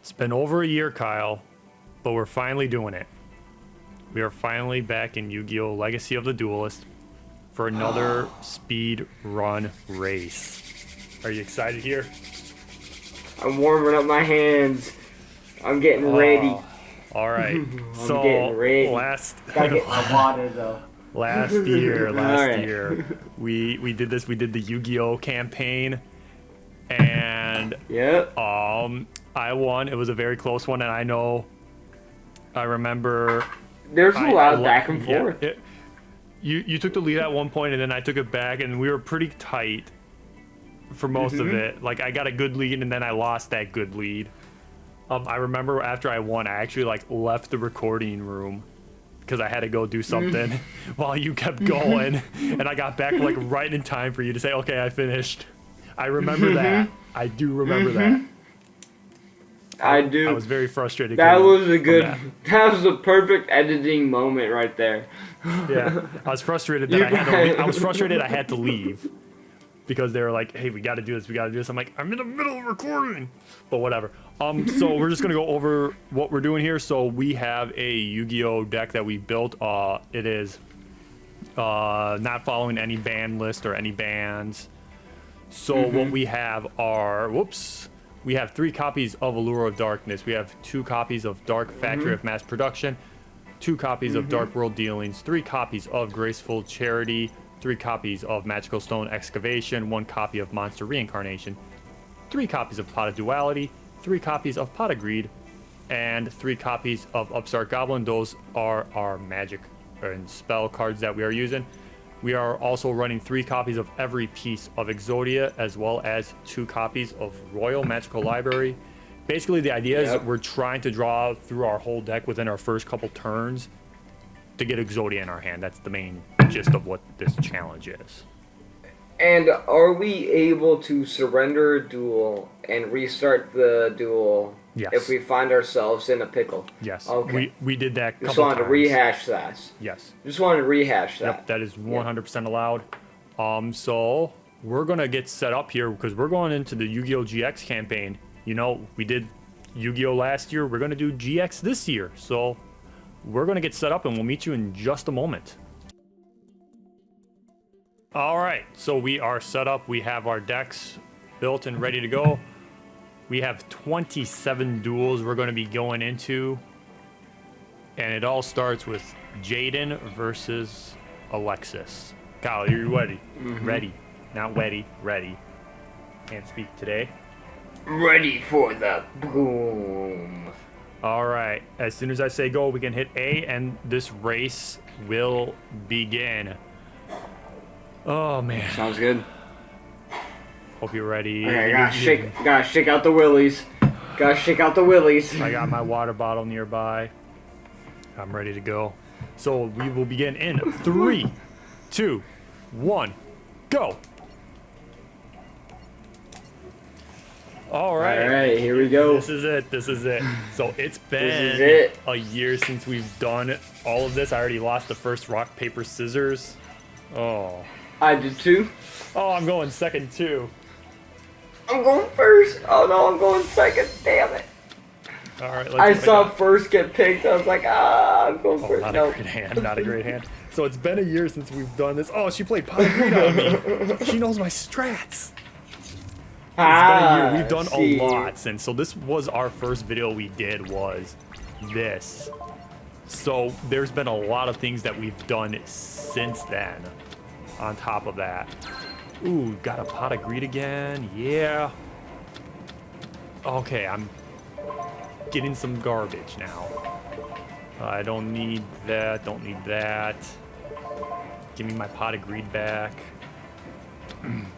It's been over a year, Kyle, but we're finally doing it. We are finally back in Yu-Gi-Oh! Legacy of the Duelist for another speed run race. Are you excited here? I'm warming up my hands. I'm getting ready. All right. I'm So getting ready. Gotta get my water though. last year, Alright. we did this. We did the Yu-Gi-Oh! Campaign, and Yep. I won. It was a very close one, and I remember. There's a lot of back and forth. You took the lead at one point, and then I took it back, and we were pretty tight for most of it. Like, I got a good lead, and then I lost that good lead. I remember after I won, I actually like left the recording room because I had to go do something while you kept going, and I got back like right in time for you to say, "Okay, I finished." I remember that. I do remember that. I do. I was very frustrated. That was a good. That was a perfect editing moment right there. Yeah, I was frustrated that I was frustrated I had to leave because they were like, "Hey, we got to do this. We got to do this." I'm like, "I'm in the middle of recording," but whatever. So we're just gonna go over what we're doing here. So we have a Yu-Gi-Oh deck that we built. It is not following any ban list or any bans. So what we have are we have 3 copies of Allure of Darkness. We have 2 copies of Dark Factory of Mass Production, 2 copies of Dark World Dealings, 3 copies of Graceful Charity, 3 copies of Magical Stone Excavation, 1 copy of Monster Reincarnation, 3 copies of Pot of Duality, 3 copies of Pot of Greed, and 3 copies of Upstart Goblin. Those are our magic and spell cards that we are using. We are also running 3 copies of every piece of Exodia, as well as 2 copies of Royal Magical Library. Basically, the idea is we're trying to draw through our whole deck within our first couple turns to get Exodia in our hand. That's the main gist of what this challenge is. And are we able to surrender a duel and restart the duel if we find ourselves in a pickle? Yes. Okay. We did that couple Just wanted times. to rehash that. Yes. Just wanted to rehash that. Yep, that is 100% allowed. So we're going to get set up here because we're going into the Yu-Gi-Oh! GX campaign. You know, we did Yu-Gi-Oh! last year. We're going to do GX this year. So we're going to get set up and we'll meet you in just a moment. All right, so we are set up. We have our decks built and ready to go. We have 27 duels we're going to be going into. And it all starts with Jaden versus Alexis. Kyle, are you ready? Ready. Not ready. Ready. Can't speak today. Ready for the boom. All right. As soon as I say go, we can hit A, and this race will begin. Oh, man. Sounds good. Hope you're ready. Okay, gotta shake out the willies. Gotta shake out the willies. I got my water bottle nearby. I'm ready to go. So we will begin in 3, 2, 1, go. All right, here we go. This is it. So it's been a year since we've done all of this. I already lost the first rock, paper, scissors. Oh. I did too. Oh, I'm going second too. I'm going first. Oh no, I'm going second. Damn it. All right. I saw first get picked. I was like, I'm going first. Not a great hand. Not a great hand. So it's been a year since we've done this. Oh, she played Pot of Greed on me. She knows my strats. It's been a year. We've done a lot since. So this was our first video we did was this. So there's been a lot of things that we've done since then. On top of that. Ooh, got a Pot of Greed again. Yeah. Okay, I'm getting some garbage now. I don't need that. Don't need that. Give me my Pot of Greed back. I'm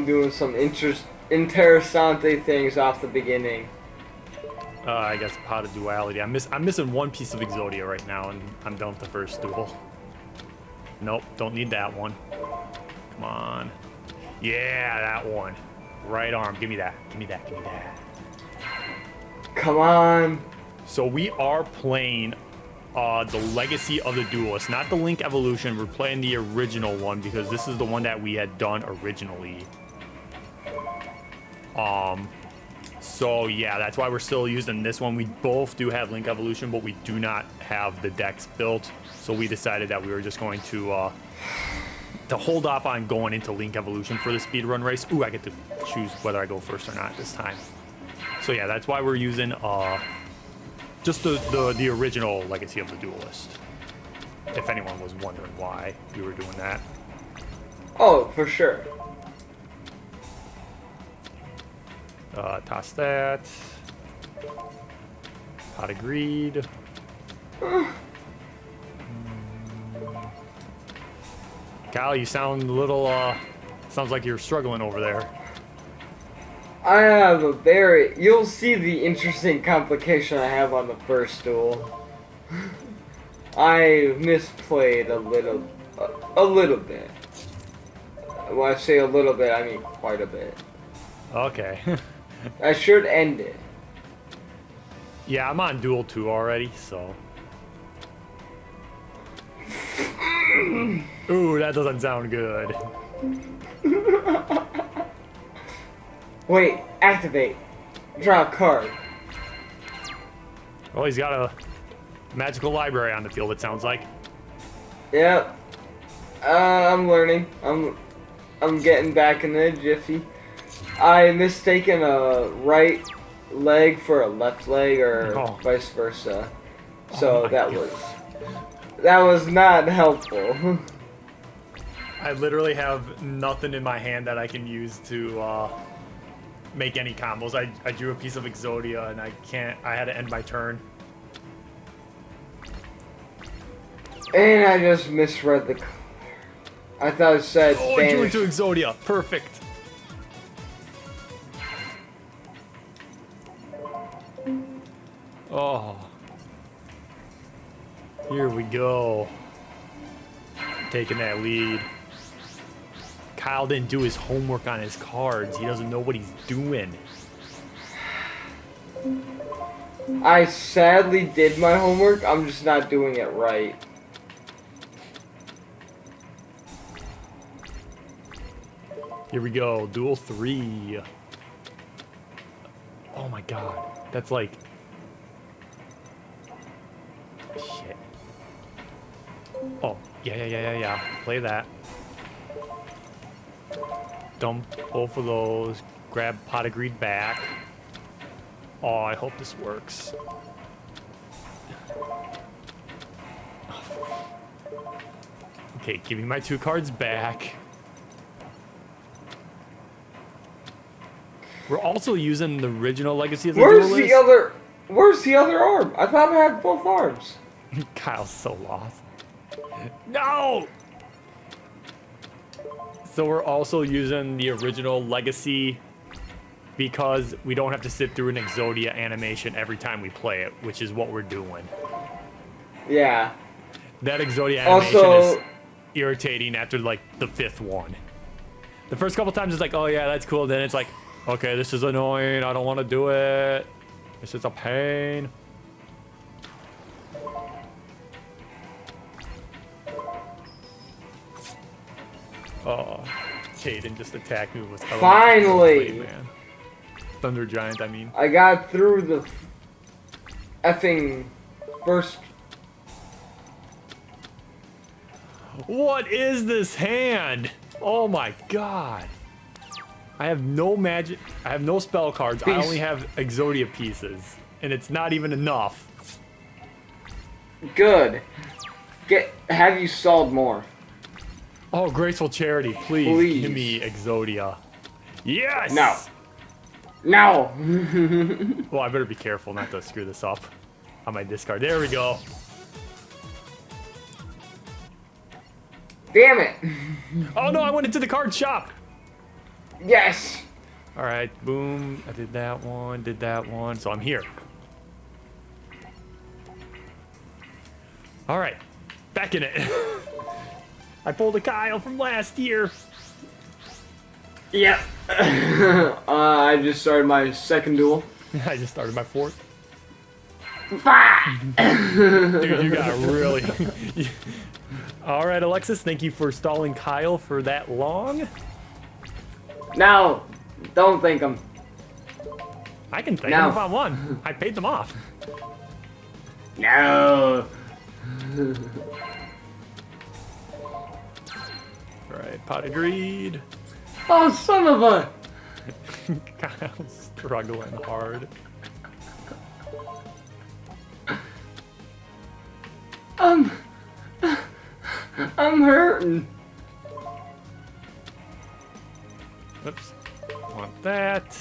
doing some interessante things off the beginning. I guess Pot of Duality. I'm missing 1 piece of Exodia right now, and I'm done with the first duel. Nope, don't need that one. Come on. Yeah, that one. Right arm. Give me that. Give me that. Give me that. Come on. So we are playing the Legacy of the Duelist, not the Link Evolution. We're playing the original one because this is the one that we had done originally. So yeah, that's why we're still using this one. We both do have Link Evolution, but we do not have the decks built. So we decided that we were just going to hold off on going into Link Evolution for the speedrun race. Ooh, I get to choose whether I go first or not this time. So yeah, that's why we're using just the original Legacy of the Duelist. If anyone was wondering why we were doing that. Oh, for sure. Toss that. Pot of Greed. Kyle, you sound a little, sounds like you're struggling over there. I have a very... You'll see the interesting complication I have on the first duel. I misplayed a little bit. When I say a little bit, I mean quite a bit. Okay. I should end it. Yeah, I'm on Duel 2 already, so... Ooh, that doesn't sound good. Wait, activate. Draw a card. Oh, he's got a magical library on the field, it sounds like. Yep. I'm learning. I'm getting back in the jiffy. I mistaken a right leg for a left leg, or vice versa. So that was not helpful. I literally have nothing in my hand that I can use to make any combos. I drew a piece of Exodia and I had to end my turn. And I just misread the... I thought it said Oh, I drew it to Exodia. Perfect. Oh. Here we go. Taking that lead. Kyle didn't do his homework on his cards. He doesn't know what he's doing. I sadly did my homework. I'm just not doing it right. Here we go. Duel 3. Oh my god. That's like... Shit. Oh, yeah. Play that. Dump both of those. Grab Pot of Greed back. Oh, I hope this works. Okay, give me my 2 cards back. We're also using the original Legacy of the Duelist. Where's the other arm? I thought I had both arms. Kyle's so lost. No! So we're also using the original Legacy because we don't have to sit through an Exodia animation every time we play it, which is what we're doing. Yeah. That Exodia animation is irritating after like the 5th one. The first couple times it's like, oh yeah, that's cool. Then it's like, okay, this is annoying. I don't want to do it. This is a pain. Oh, Caden just attacked me with... Finally! Man. Thunder Giant, I mean. I got through the effing first... What is this hand? Oh my god. I have no magic. I have no spell cards. I only have Exodia pieces. And it's not even enough. Good. Have you solved more? Oh, Graceful Charity, please give me Exodia. Yes! No. No! Well, I better be careful not to screw this up on my discard. There we go. Damn it! Oh no, I went into the card shop! Yes! Alright, boom. I did that one, so I'm here. Alright, back in it. I pulled a Kyle from last year. Yep. I just started my second duel. I just started my 4th. Dude, you got really... Alright, Alexis, thank you for stalling Kyle for that long. No, don't thank him. I can thank No. them if I won. I paid them off. No. Right, potted greed. Oh, son of a. Kyle's struggling hard. I'm hurting. Oops. Want that.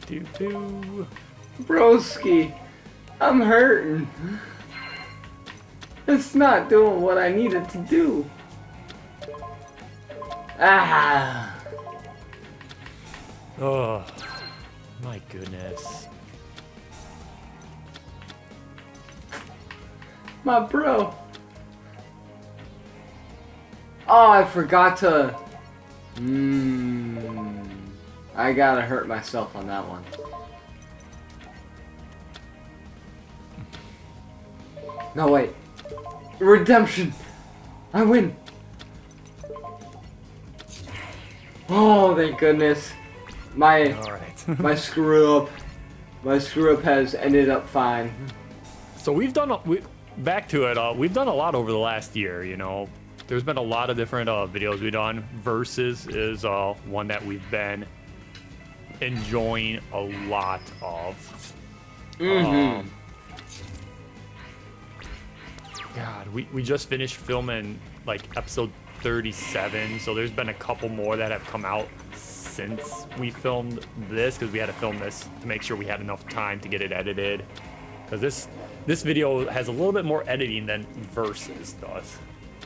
Do. Broski, I'm hurting. It's not doing what I needed to do. Ah. Oh, my goodness. My bro. Oh, I forgot to... I gotta hurt myself on that one. No, wait. Redemption! I win! Oh, thank goodness. My Alright. screw up. My screw up has ended up fine. So we've done, back to it, we've done a lot over the last year, you know. There's been a lot of different videos we've done. Versus is one that we've been enjoying a lot of. God, we just finished filming like episode 37, so there's been a couple more that have come out since we filmed this, because we had to film this to make sure we had enough time to get it edited. Because this video has a little bit more editing than Versus does,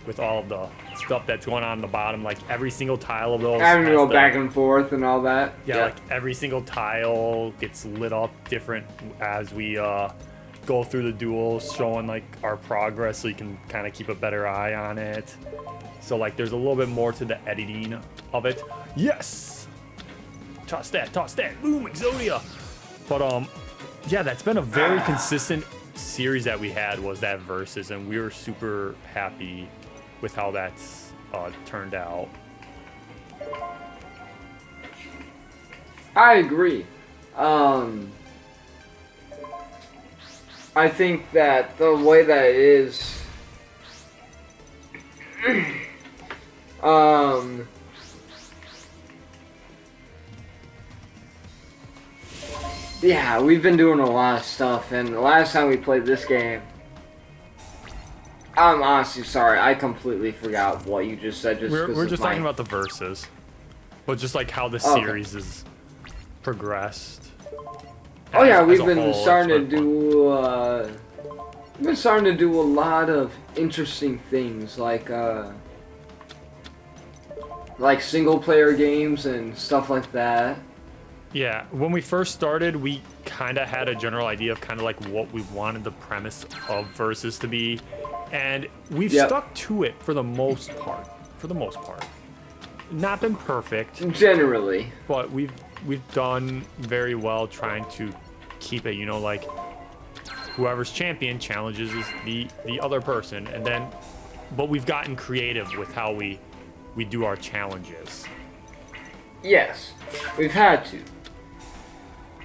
with all of the stuff that's going on the bottom, like every single tile of those. Having to go back and forth and all that. Yeah, like every single tile gets lit up different as we go through the duels, showing like our progress, so you can kind of keep a better eye on it. So like there's a little bit more to the editing of it. Yes! Toss that, boom, Exodia! But yeah, that's been a very consistent series that we had, was that Versus, and we were super happy with how that's turned out. I agree. I think that the way that it is, yeah, we've been doing a lot of stuff, and the last time we played this game, I'm honestly sorry, I completely forgot what you just said. We're just talking about the Versus, but just like how the series is progressed. Oh yeah, we've as a been whole, starting to do. We've been starting to do a lot of interesting things, like single player games and stuff like that. Yeah, when we first started, we kind of had a general idea of kind of like what we wanted the premise of Versus to be, and we've stuck to it for the most part. Not been perfect, Generally. but we've done very well trying to keep it, you know, like whoever's champion challenges is the other person, and then, but we've gotten creative with how we do our challenges. Yes, we've had to.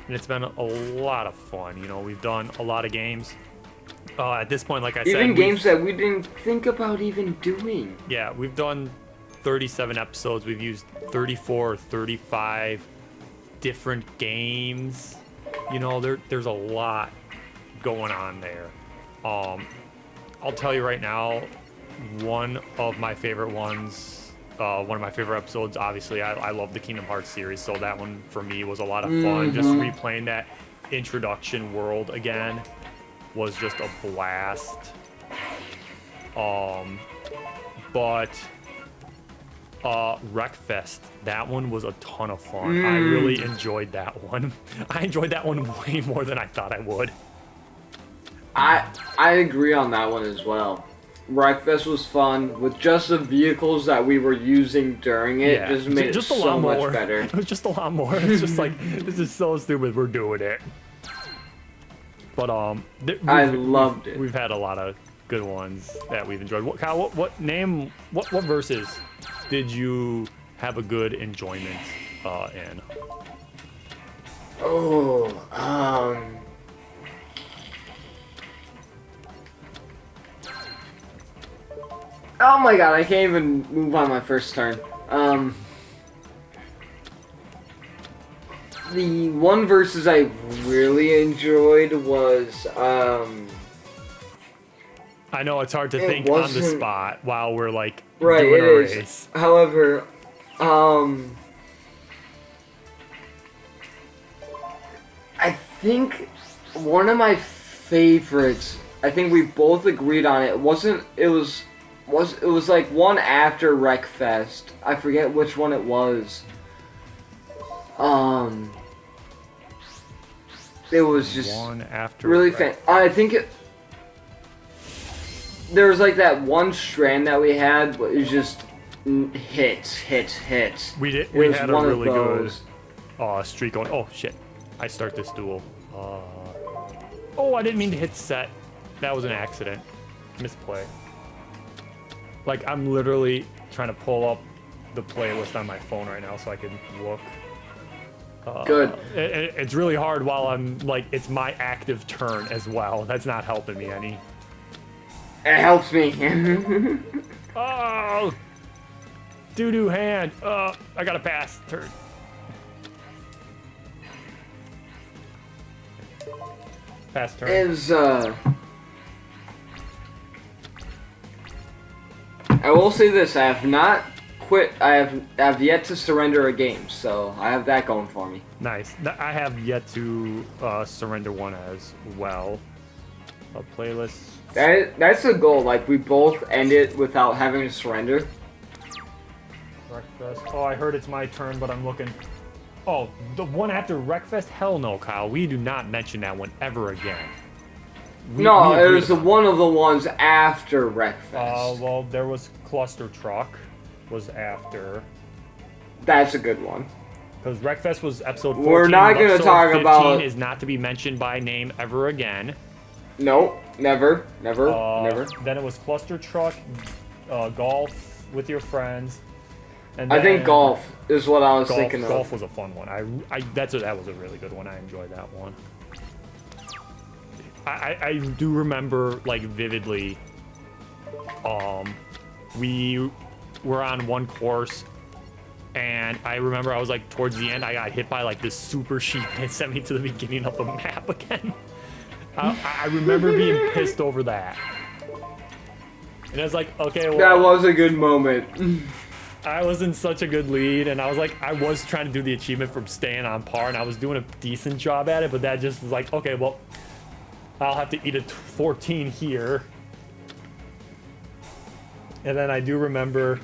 And it's been a lot of fun, you know. We've done a lot of games. At this point, like I said, even games that we didn't think about even doing. Yeah, we've done 37 episodes. We've used 34 or 35 different games. You know, there's a lot going on there. I'll tell you right now, one of my favorite ones, one of my favorite episodes, obviously, I love the Kingdom Hearts series, so that one for me was a lot of fun. Just replaying that introduction world again was just a blast. But Wreckfest, that one was a ton of fun. I really enjoyed that one. I enjoyed that one way more than I thought I would. I agree on that one as well. Wreckfest was fun with just the vehicles that we were using during it. Yeah, just made just it so much more. better. It was just a lot more. It's just like, this is so stupid, we're doing it. But I loved it. We've had a lot of good ones that we've enjoyed. Kyle, what Versus did you have a good enjoyment in? Oh, oh my god, I can't even move on my first turn. The one versus I really enjoyed was, I know it's hard to It think on the wasn't- spot while we're like right, doing it a is. race. However, I think one of my favorites, I think we both agreed on it. It was like one after Wreckfest. I forget which one it was. It was just One after really Wreck. I think there was like that one strand that we had, but it was just hits. We It we was had a one of really good those. streak going. Oh shit! I start this duel. Oh, I didn't mean to hit set. That was an accident. Misplay. Like I'm literally trying to pull up the playlist on my phone right now so I can look. Good. It's really hard while I'm like it's my active turn as well. That's not helping me any. It helps me. Oh, doo-doo hand. I got a pass turn. Pass turn. Is I will say this: I have not quit. I have yet to surrender a game, so I have that going for me. Nice. I have yet to surrender one as well. A playlist. That's the goal. Like we both end it without having to surrender. Wreckfest. Oh, I heard it's my turn, but I'm looking. Oh, the one after Wreckfest? Hell no, Kyle. We do not mention that one ever again. No, we it agreed was upon one of the ones after Wreckfest. well, there was Cluster Truck was after. That's a good one. Because Wreckfest was episode 14. We're not gonna episode talk 15 about- is not to be mentioned by name ever again. No, never. Then it was Cluster Truck, golf with your friends. And I think then golf is what I was thinking golf of. was a fun one. That was a really good one. I enjoyed that one. I do remember like vividly. We were on one course, and I remember I was like towards the end. I got hit by like this super sheep that sent me to the beginning of the map again. I remember being pissed over that. And I was like, okay, well, That was a good moment. I was in such a good lead, and I was like, I was trying to do the achievement from staying on par, and I was doing a decent job at it, but that just was like, okay, well, I'll have to eat a 14 here. And then I do remember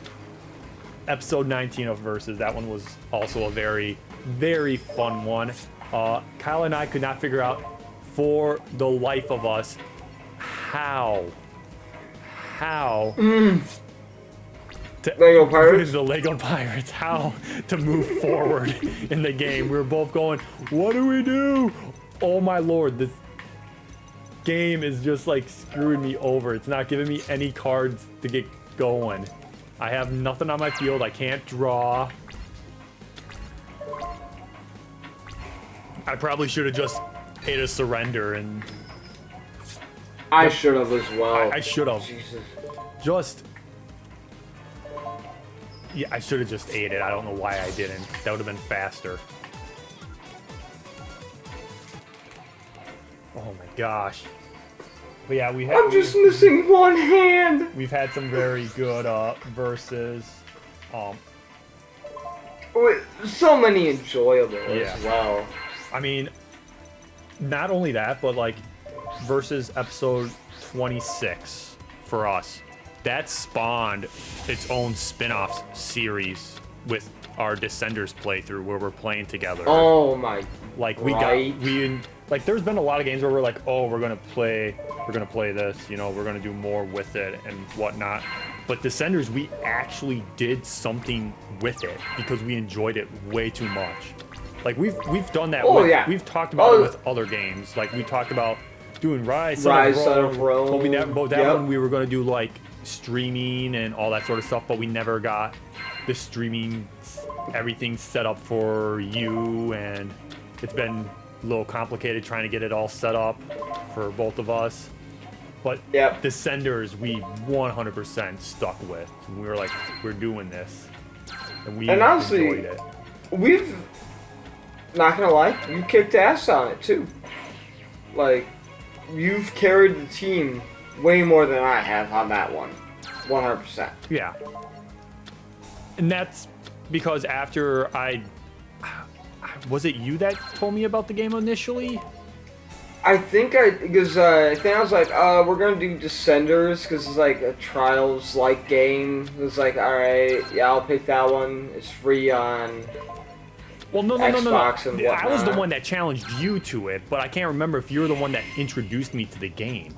episode 19 of Versus. That one was also a very, very fun one. Kyle and I could not figure out for the life of us how to Lego Pirates? the Lego Pirates, how to move forward in the game. We were both going, what do we do? Oh my lord, this game is just like screwing me over. It's not giving me any cards to get going. I have nothing on my field. I can't draw. I probably should have just hit a surrender, and I should have as well. I should have. Jesus. Just... Yeah, I should have just ate it. I don't know why I didn't. That would have been faster. Oh my gosh. But yeah, I'm just missing one hand. we've had some very good verses. Wait, so many enjoyable Yeah. as well. I mean, not only that, but like versus episode 26 for us. That spawned its own spin-off series with our Descenders playthrough where we're playing together. Oh my. Like like there's been a lot of games where we're like, oh, we're gonna play this, you know, we're gonna do more with it and whatnot. But Descenders, we actually did something with it because we enjoyed it way too much. Like we've done that. Oh, with, yeah. We've talked about it with other games. Like we talked about doing Rise, Son of Rome. But that one we were gonna do like streaming and all that sort of stuff, but we never got the streaming everything set up for you and It's been a little complicated trying to get it all set up for both of us. But Yep. Descenders, we 100% stuck with. And we were like, we're doing this. And we And honestly, enjoyed it. We've, not gonna lie, you kicked ass on it too. Like, you've carried the team way more than I have on that one. 100%. Yeah. And that's because after was it you that told me about the game initially? I think I was like, we're gonna do Descenders because it's like a Trials-like game. It was like, alright, yeah, I'll pick that one. It's free on Well, no. Xbox and whatnot. I was the one that challenged you to it, but I can't remember if you were the one that introduced me to the game.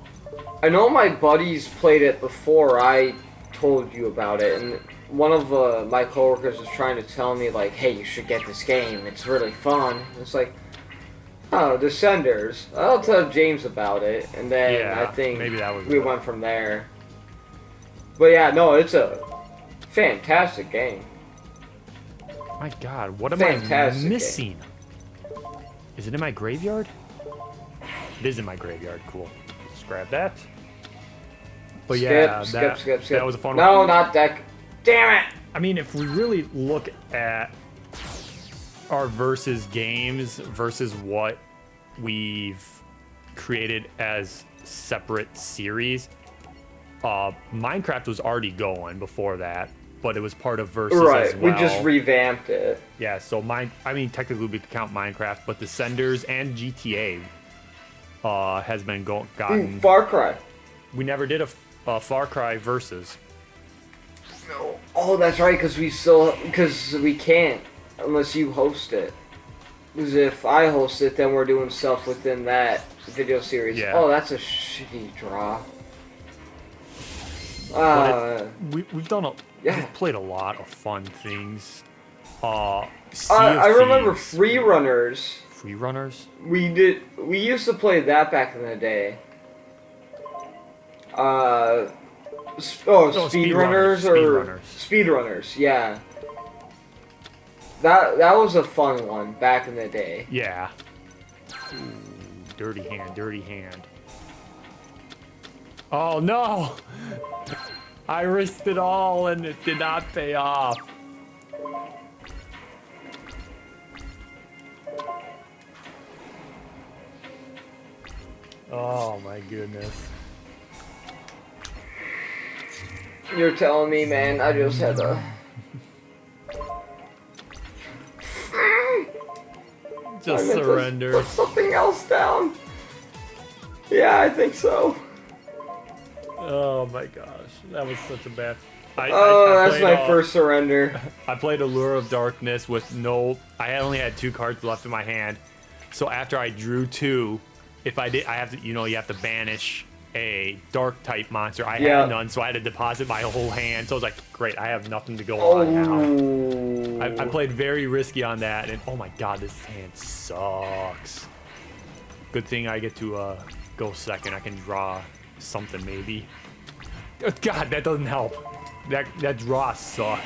I know my buddies played it before I told you about it, and one of my coworkers was trying to tell me, like, hey, you should get this game. It's really fun. It's like, oh, Descenders. I'll tell James about it, and then Yeah, I think maybe that was we it. went from there. But yeah, no, it's a fantastic game. My God, what am Fantastic I missing? Is it in my graveyard? It is in my graveyard. Cool. Just grab that. But yeah, Skip. that was a fun No, one. not deck. Damn it! I mean, if we really look at our versus games versus what we've created as separate series, Minecraft was already going before that, but it was part of versus Right, as well. we just revamped it. Yeah, so I mean, technically we could count Minecraft, but Descenders and GTA has been gotten. Ooh, Far Cry. We never did a Far Cry versus. No. Oh, that's right, because we can't unless you host it. Because if I host it, then we're doing stuff within that video series. Yeah. Oh, that's a shitty draw. We've done Yeah. we've played a lot of fun things. Sea I of remember Thieves. Free Runners. Free Runners. We used to play that back in the day. Speedrunners or Speedrunners, yeah. That was a fun one back in the day. Yeah. Ooh, dirty hand. Oh no! I risked it all and it did not pay off. Oh my goodness. You're telling me, man, I just had to... Just I meant to surrender. Put something else down. Yeah, I think so. Oh my gosh, that was such a bad. I That's played, my first surrender. I played Allure of Darkness with no. I only had 2 cards left in my hand, so after I drew 2, if I did, I have to. You have to banish a dark type monster. I had none, so I had to deposit my whole hand. So I was like, great, I have nothing to go on now. I played very risky on that, and oh my god, this hand sucks. Good thing I get to go second. I can draw something maybe. God, that doesn't help. That draw sucked.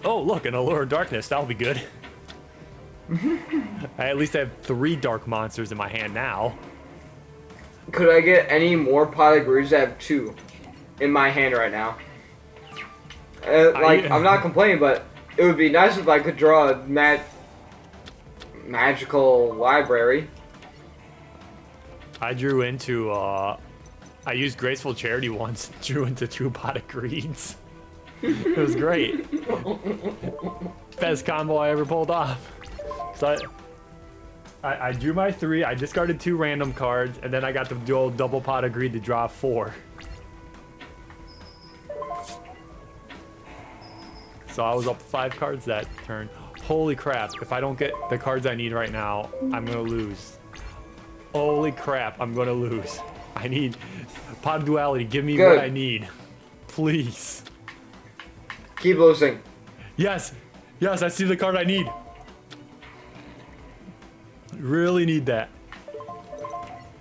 Oh, look, an Allure of Darkness. That'll be good. I at least have 3 dark monsters in my hand now. Could I get any more pot of greaves? I have 2 in my hand right now. I'm not complaining, but it would be nice if I could draw a magical library. I drew into, I used Graceful Charity once, drew into 2 pot of greens. It was great. Best combo I ever pulled off. So I drew my 3, I discarded 2 random cards, and then I got the double pot of greed to draw 4. So I was up 5 cards that turn. Holy crap, if I don't get the cards I need right now, I'm gonna lose. Holy crap, I'm gonna lose. I need Pot of Duality, give me what I need. Please. Keep losing. Yes, I see the card I need. Really need that.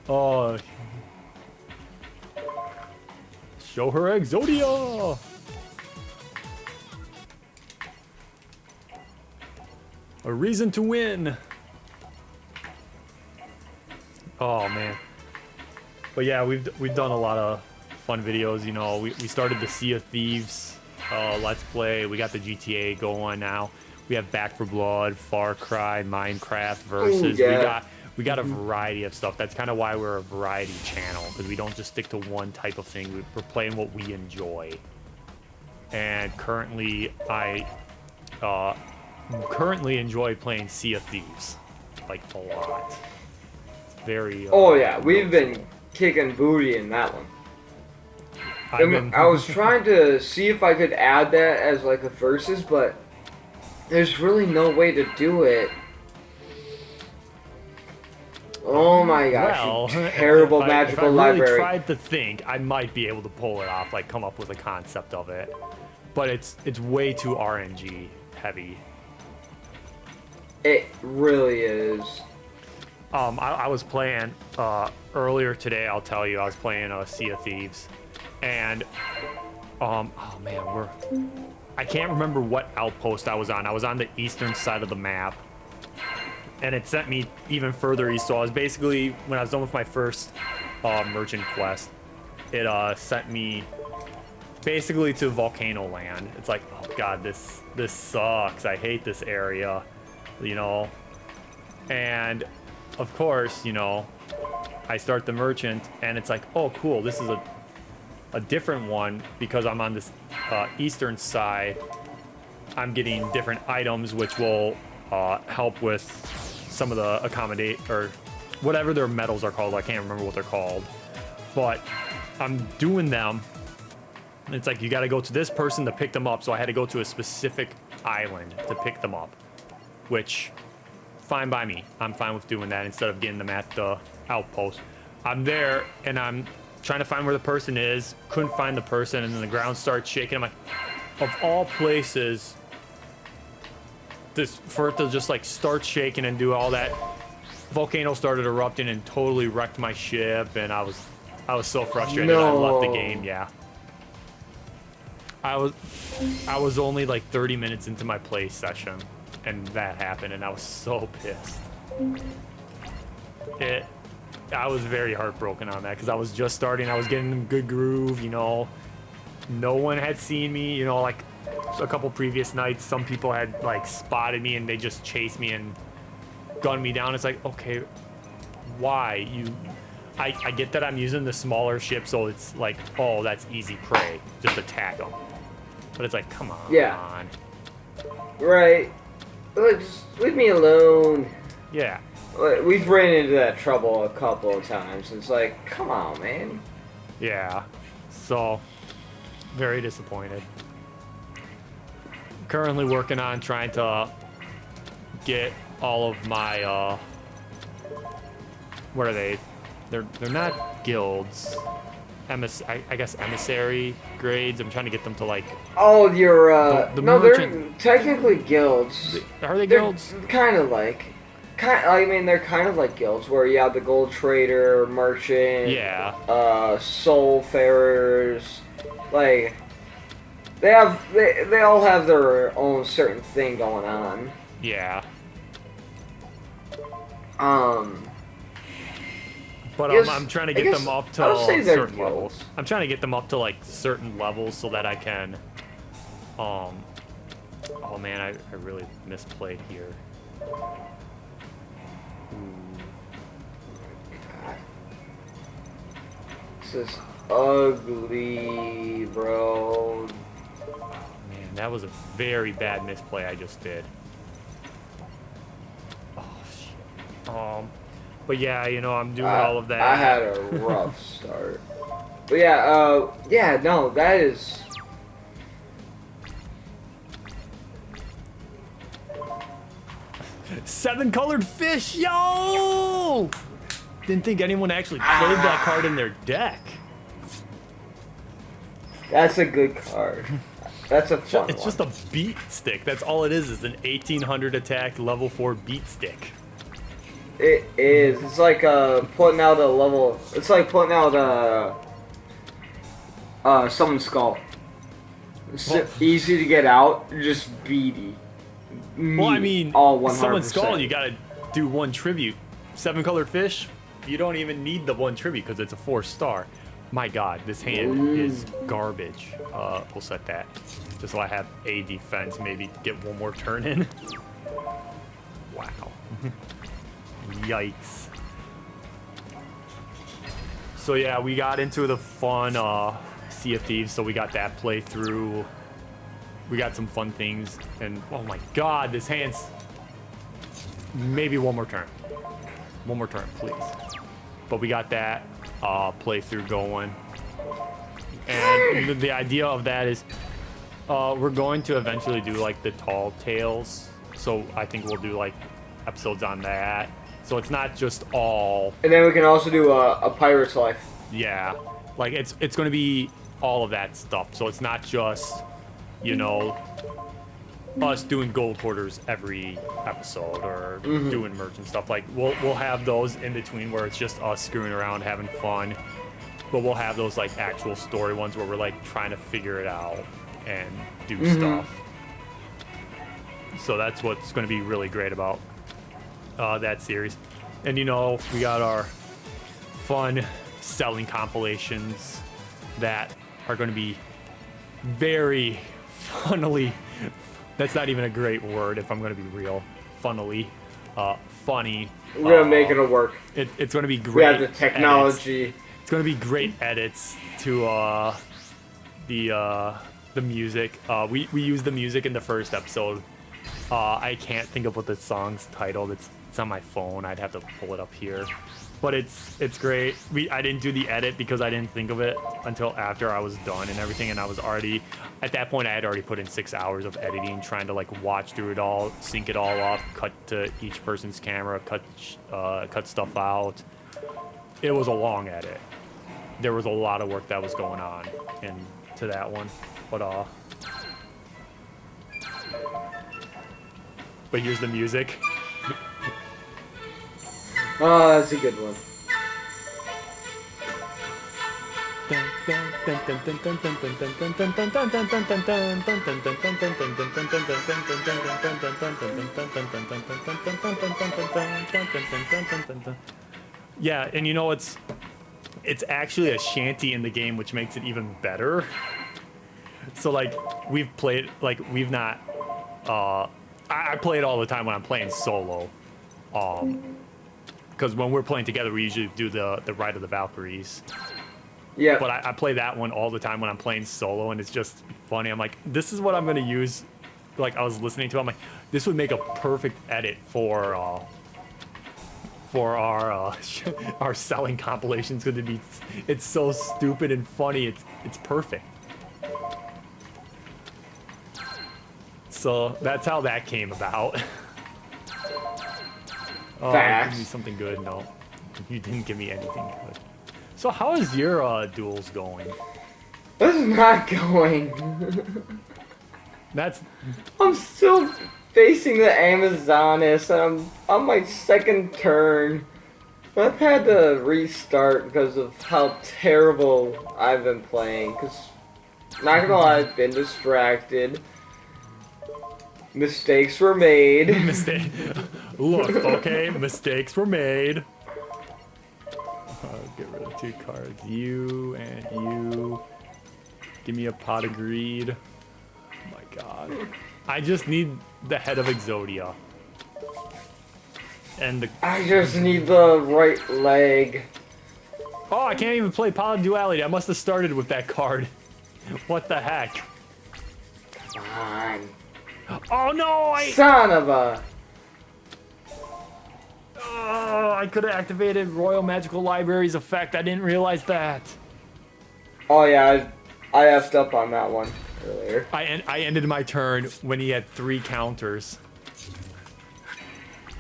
Oh. Show her Exodia! A reason to win. Oh man. But yeah, we've done a lot of fun videos. You know, we started the Sea of Thieves Let's Play. We got the GTA going now. We have Back 4 Blood, Far Cry, Minecraft versus. Ooh, yeah. We got a variety of stuff. That's kind of why we're a variety channel, because we don't just stick to one type of thing. We're playing what we enjoy. And currently, I currently enjoy playing Sea of Thieves, like a lot. It's very. Oh yeah, we've been kicking booty in that one. I was trying to see if I could add that as like a versus, but there's really no way to do it. Oh my gosh, well, terrible magical if I library. really tried to think, I might be able to pull it off, like come up with a concept of it. But it's way too RNG heavy. It really is. I was playing earlier today. I'll tell you, I was playing Sea of Thieves, and oh man, I can't remember what outpost I was on. I was on the eastern side of the map, and it sent me even further east. So I was basically, when I was done with my first merchant quest, it sent me basically to Volcano Land. It's like, oh god, this sucks. I hate this area, you know. And of course, you know, I start the merchant, and it's like, oh cool, this is a different one because I'm on this eastern side. I'm getting different items which will help with some of the accommodate or whatever their metals are called. I can't remember what they're called, but I'm doing them. It's like you got to go to this person to pick them up, so I had to go to a specific island to pick them up, which fine by me. I'm fine with doing that instead of getting them at the outpost. I'm there and I'm trying to find where the person is. Couldn't find the person, and then the ground starts shaking. I'm like, of all places, for it to just like start shaking and do all that, volcano started erupting and totally wrecked my ship, and I was so frustrated. No. I left the game. Yeah. I was only like 30 minutes into my play session, and that happened, and I was so pissed. I was very heartbroken on that because I was just starting. I was getting in good groove, you know. No one had seen me, you know, like a couple previous nights. Some people had like spotted me and they just chased me and gunned me down. It's like, okay, why? I get that I'm using the smaller ship, so it's like, oh, that's easy prey. Just attack them. But it's like, come on. Yeah. Right. Just leave me alone. Yeah. We've ran into that trouble a couple of times. It's like, come on, man. Yeah. So, very disappointed. Currently working on trying to get all of my, what are they? They're not guilds. I guess emissary grades. I'm trying to get them to like. Oh, you're the no, merchant. they're technically guilds. Are they They're guilds? kind of like. I mean, they're kind of like guilds where you have the gold trader, merchant, yeah, soul farers, like they all have their own certain thing going on. Yeah. But I'm trying to get them up to certain levels. I'm trying to get them up to like certain levels so that I can. Oh man, I really misplayed here. This is ugly, bro. Man, that was a very bad misplay I just did. Oh shit. But yeah, you know, I'm doing all of that. I had a rough start. But yeah, no, that is. Seven colored fish, yo! Didn't think anyone actually played that card in their deck. That's a good card. That's a fun It's just a beat stick. That's all it is an 1800 attack level 4 beat stick. It is. It's like putting out a level. It's like putting out someone's skull. It's easy to get out, just beady. Well, I mean, all 100%. someone's skull, you gotta do one tribute. Seven colored fish, you don't even need the 1 tribute because it's a 4-star. My God, this hand is garbage. We'll set that just so I have a defense. Maybe get 1 more turn in. Wow. Yikes. So yeah, we got into the fun Sea of Thieves, so we got that playthrough. We got some fun things, and oh my God, this hand's... Maybe 1 more turn. 1 more turn, please. But we got that playthrough going. And the idea of that is we're going to eventually do like the Tall Tales. So I think we'll do like episodes on that. So it's not just all... And then we can also do a Pirate's Life. Yeah. Like it's going to be all of that stuff. So it's not just, you know, us doing gold quarters every episode or doing merch and stuff. Like we'll have those in between where it's just us screwing around having fun, but we'll have those like actual story ones where we're like trying to figure it out and do stuff. So that's what's going to be really great about that series. And you know, we got our fun selling compilations that are going to be very funnily... That's not even a great word if I'm going to be real. Funnily. Funny. We're going to make it work. It's going to be great. We have the technology. Edits. It's going to be great edits to the music. We used the music in the first episode. I can't think of what the song's titled. It's on my phone. I'd have to pull it up here. But it's great. I didn't do the edit because I didn't think of it until after I was done and everything, and I was already at that point I had already put in 6 hours of editing, trying to like watch through it all, sync it all up, cut to each person's camera, cut stuff out. It was a long edit. There was a lot of work that was going on into that one, but here's the music. Oh, that's a good one. Yeah, and you know it's actually a shanty in the game, which makes it even better. So like we've played, like we've not I play it all the time when I'm playing solo. Because when we're playing together, we usually do the Ride of the Valkyries. Yeah. But I play that one all the time when I'm playing solo, and it's just funny. I'm like, this is what I'm gonna use. Like I was listening to it, I'm like, this would make a perfect edit for our our selling compilations. Because it's so stupid and funny. It's perfect. So that's how that came about. Give me something good. No, you didn't give me anything good. So how is your duels going? This is not going. I'm still facing the Amazoness, and I'm on my 2nd turn. I've had to restart because of how terrible I've been playing. Because, not gonna lie, I've been distracted. Mistakes were made. Look, okay, mistakes were made. Get rid of 2 cards. You and you. Give me a pot of greed. Oh my God. I just need the head of Exodia. And I just need the right leg. Oh, I can't even play Pod Duality. I must have started with that card. What the heck? Come on. Oh no! Son of a... Oh, I could have activated Royal Magical Library's effect. I didn't realize that. Oh yeah, I effed up on that one earlier. I ended my turn when he had 3 counters.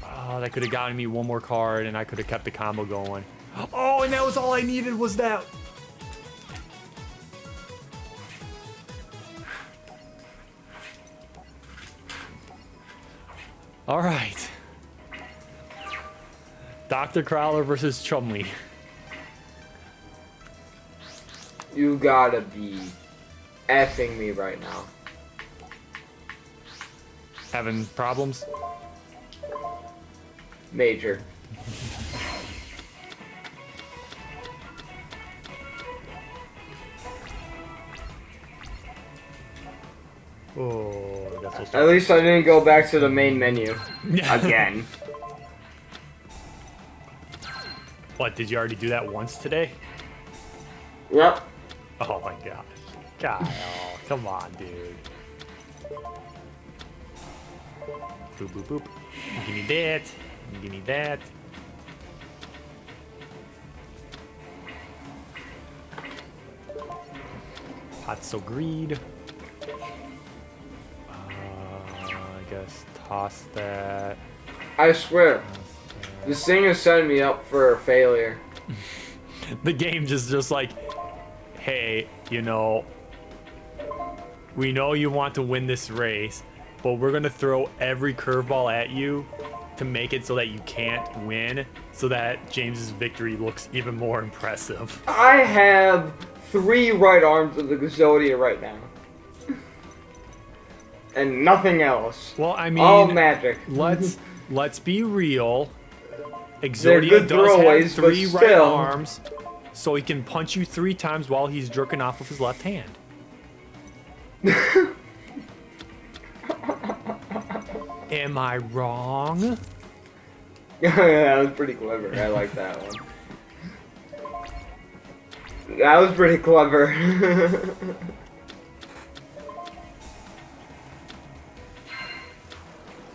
Oh, that could have gotten me 1 more card, and I could have kept the combo going. Oh, and that was all I needed was that. All right. Dr. Crowler versus Chumley. You gotta be effing me right now. Having problems? Major. Oh, that's so At stupid. least I didn't go back to the main menu again. What, did you already do that once today? Yep. Oh my gosh. Kyle, come on, dude. Boop, boop, boop. Give me that. Give me that. Pot's so greed. I guess toss that. I swear, Toss that. this thing is setting me up for failure. The game just like, hey, you know, we know you want to win this race, but we're gonna throw every curveball at you to make it so that you can't win, so that James's victory looks even more impressive. I have 3 right arms of the Exodia right now. And nothing else. Well, I mean, all magic. let's be real. They're Exodia good does have throwaways, but 3 right still. arms, so he can punch you 3 times while he's jerking off with his left hand. Am I wrong? That was pretty clever. I like that one. That was pretty clever.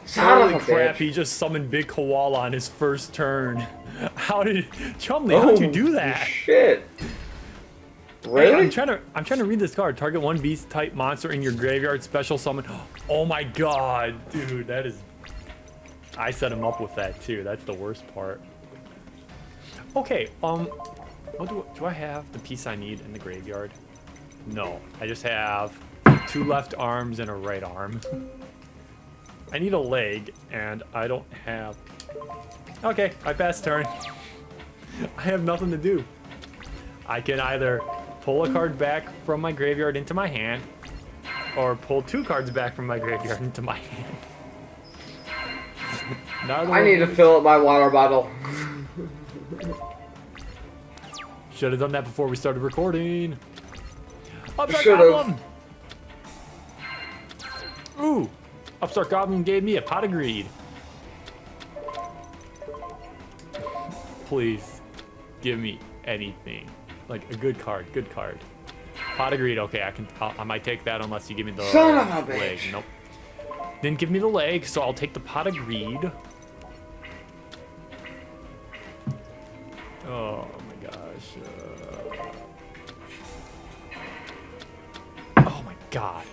Son Holy of a crap, bitch. he just summoned Big Koala on his first turn. How did Chumley, how'd you do that? Shit. Hey, Really? I'm trying to read this card. Target 1 beast type monster in your graveyard, special summon. Oh my god, dude, that is... I set him up with that too. That's the worst part. Okay, what do I have the piece I need in the graveyard? No, I just have 2 left arms and a right arm. I need a leg, and I don't have... Okay, I passed turn. I have nothing to do. I can either pull a card back from my graveyard into my hand, or pull 2 cards back from my graveyard into my hand. I need to fill up my water bottle. Should have done that before we started recording. Upstart Should've. Goblin! Ooh! Upstart Goblin gave me a pot of greed. Please, give me anything. Like a good card, good card. Pot of greed, okay, I might take that unless you give me the Son of a leg. bitch. Nope. Didn't give me the leg, so I'll take the pot of greed. Oh my gosh. Oh my god.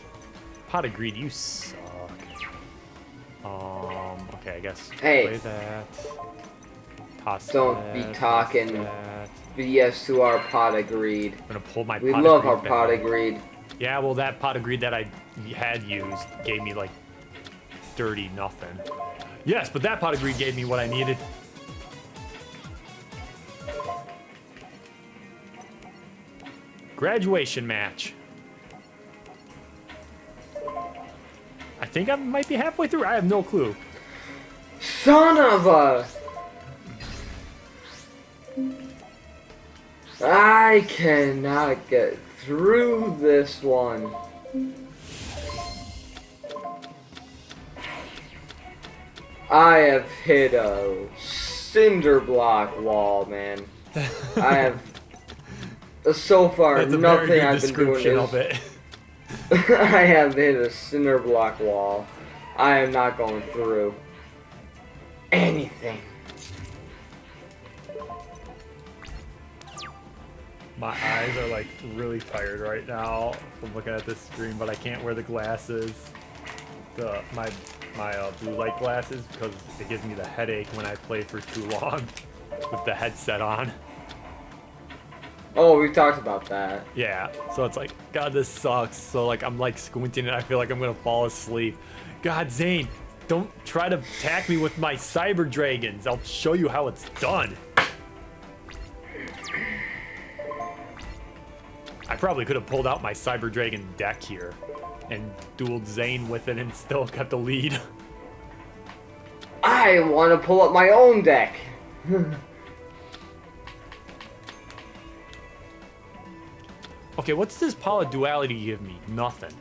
Pot of greed, you suck. Okay, I guess Hey. play that. Toss Don't that, be toss talking that. BS to our pot of greed. I'm gonna pull my We pot love of our greed pot back. of greed. Yeah, well, that pot of greed that I had used gave me like dirty nothing. Yes, but that pot of greed gave me what I needed. Graduation match. I think I might be halfway through. I have no clue. Son of a... I cannot get through this one. I have hit a cinder block wall, man. I have... So far, That's a very nothing good I've been doing description is... of it. I have hit a cinder block wall. I am not going through anything. My eyes are like really tired right now from looking at this screen, but I can't wear the glasses, my blue light glasses, because it gives me the headache when I play for too long with the headset on. Oh, we talked about that. Yeah, so it's like, God, this sucks. So like I'm like squinting and I feel like I'm gonna fall asleep. God, Zane, don't try to attack me with my cyber dragons. I'll show you how it's done. I probably could have pulled out my Cyber Dragon deck here and dueled Zane with it and still got the lead. I want to pull up my own deck. Okay, what's this Poly Duality give me? Nothing.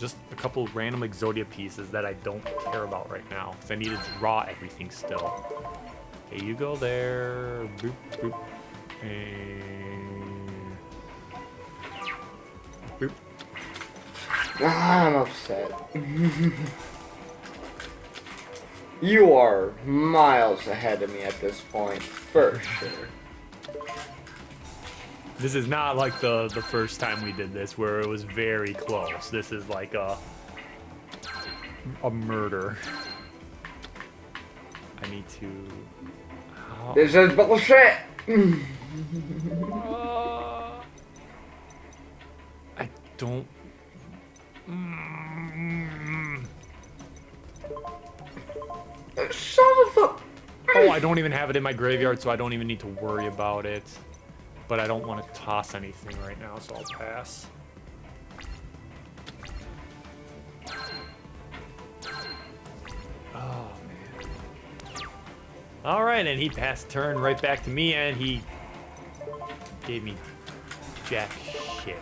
just a couple random Exodia pieces that I don't care about right now. Because I need to draw everything still. Okay, you go there. Boop, boop. And... boop. I'm upset. You are miles ahead of me at this point, for sure. This is not like the first time we did this, where it was very close. This is like a murder. I need to... how... This is bullshit! I don't... Son of a... Oh, I don't even have it in my graveyard, so I don't even need to worry about it. But I don't want to toss anything right now, so I'll pass. Oh, man. Alright, and he passed turn right back to me, and he gave me jack shit.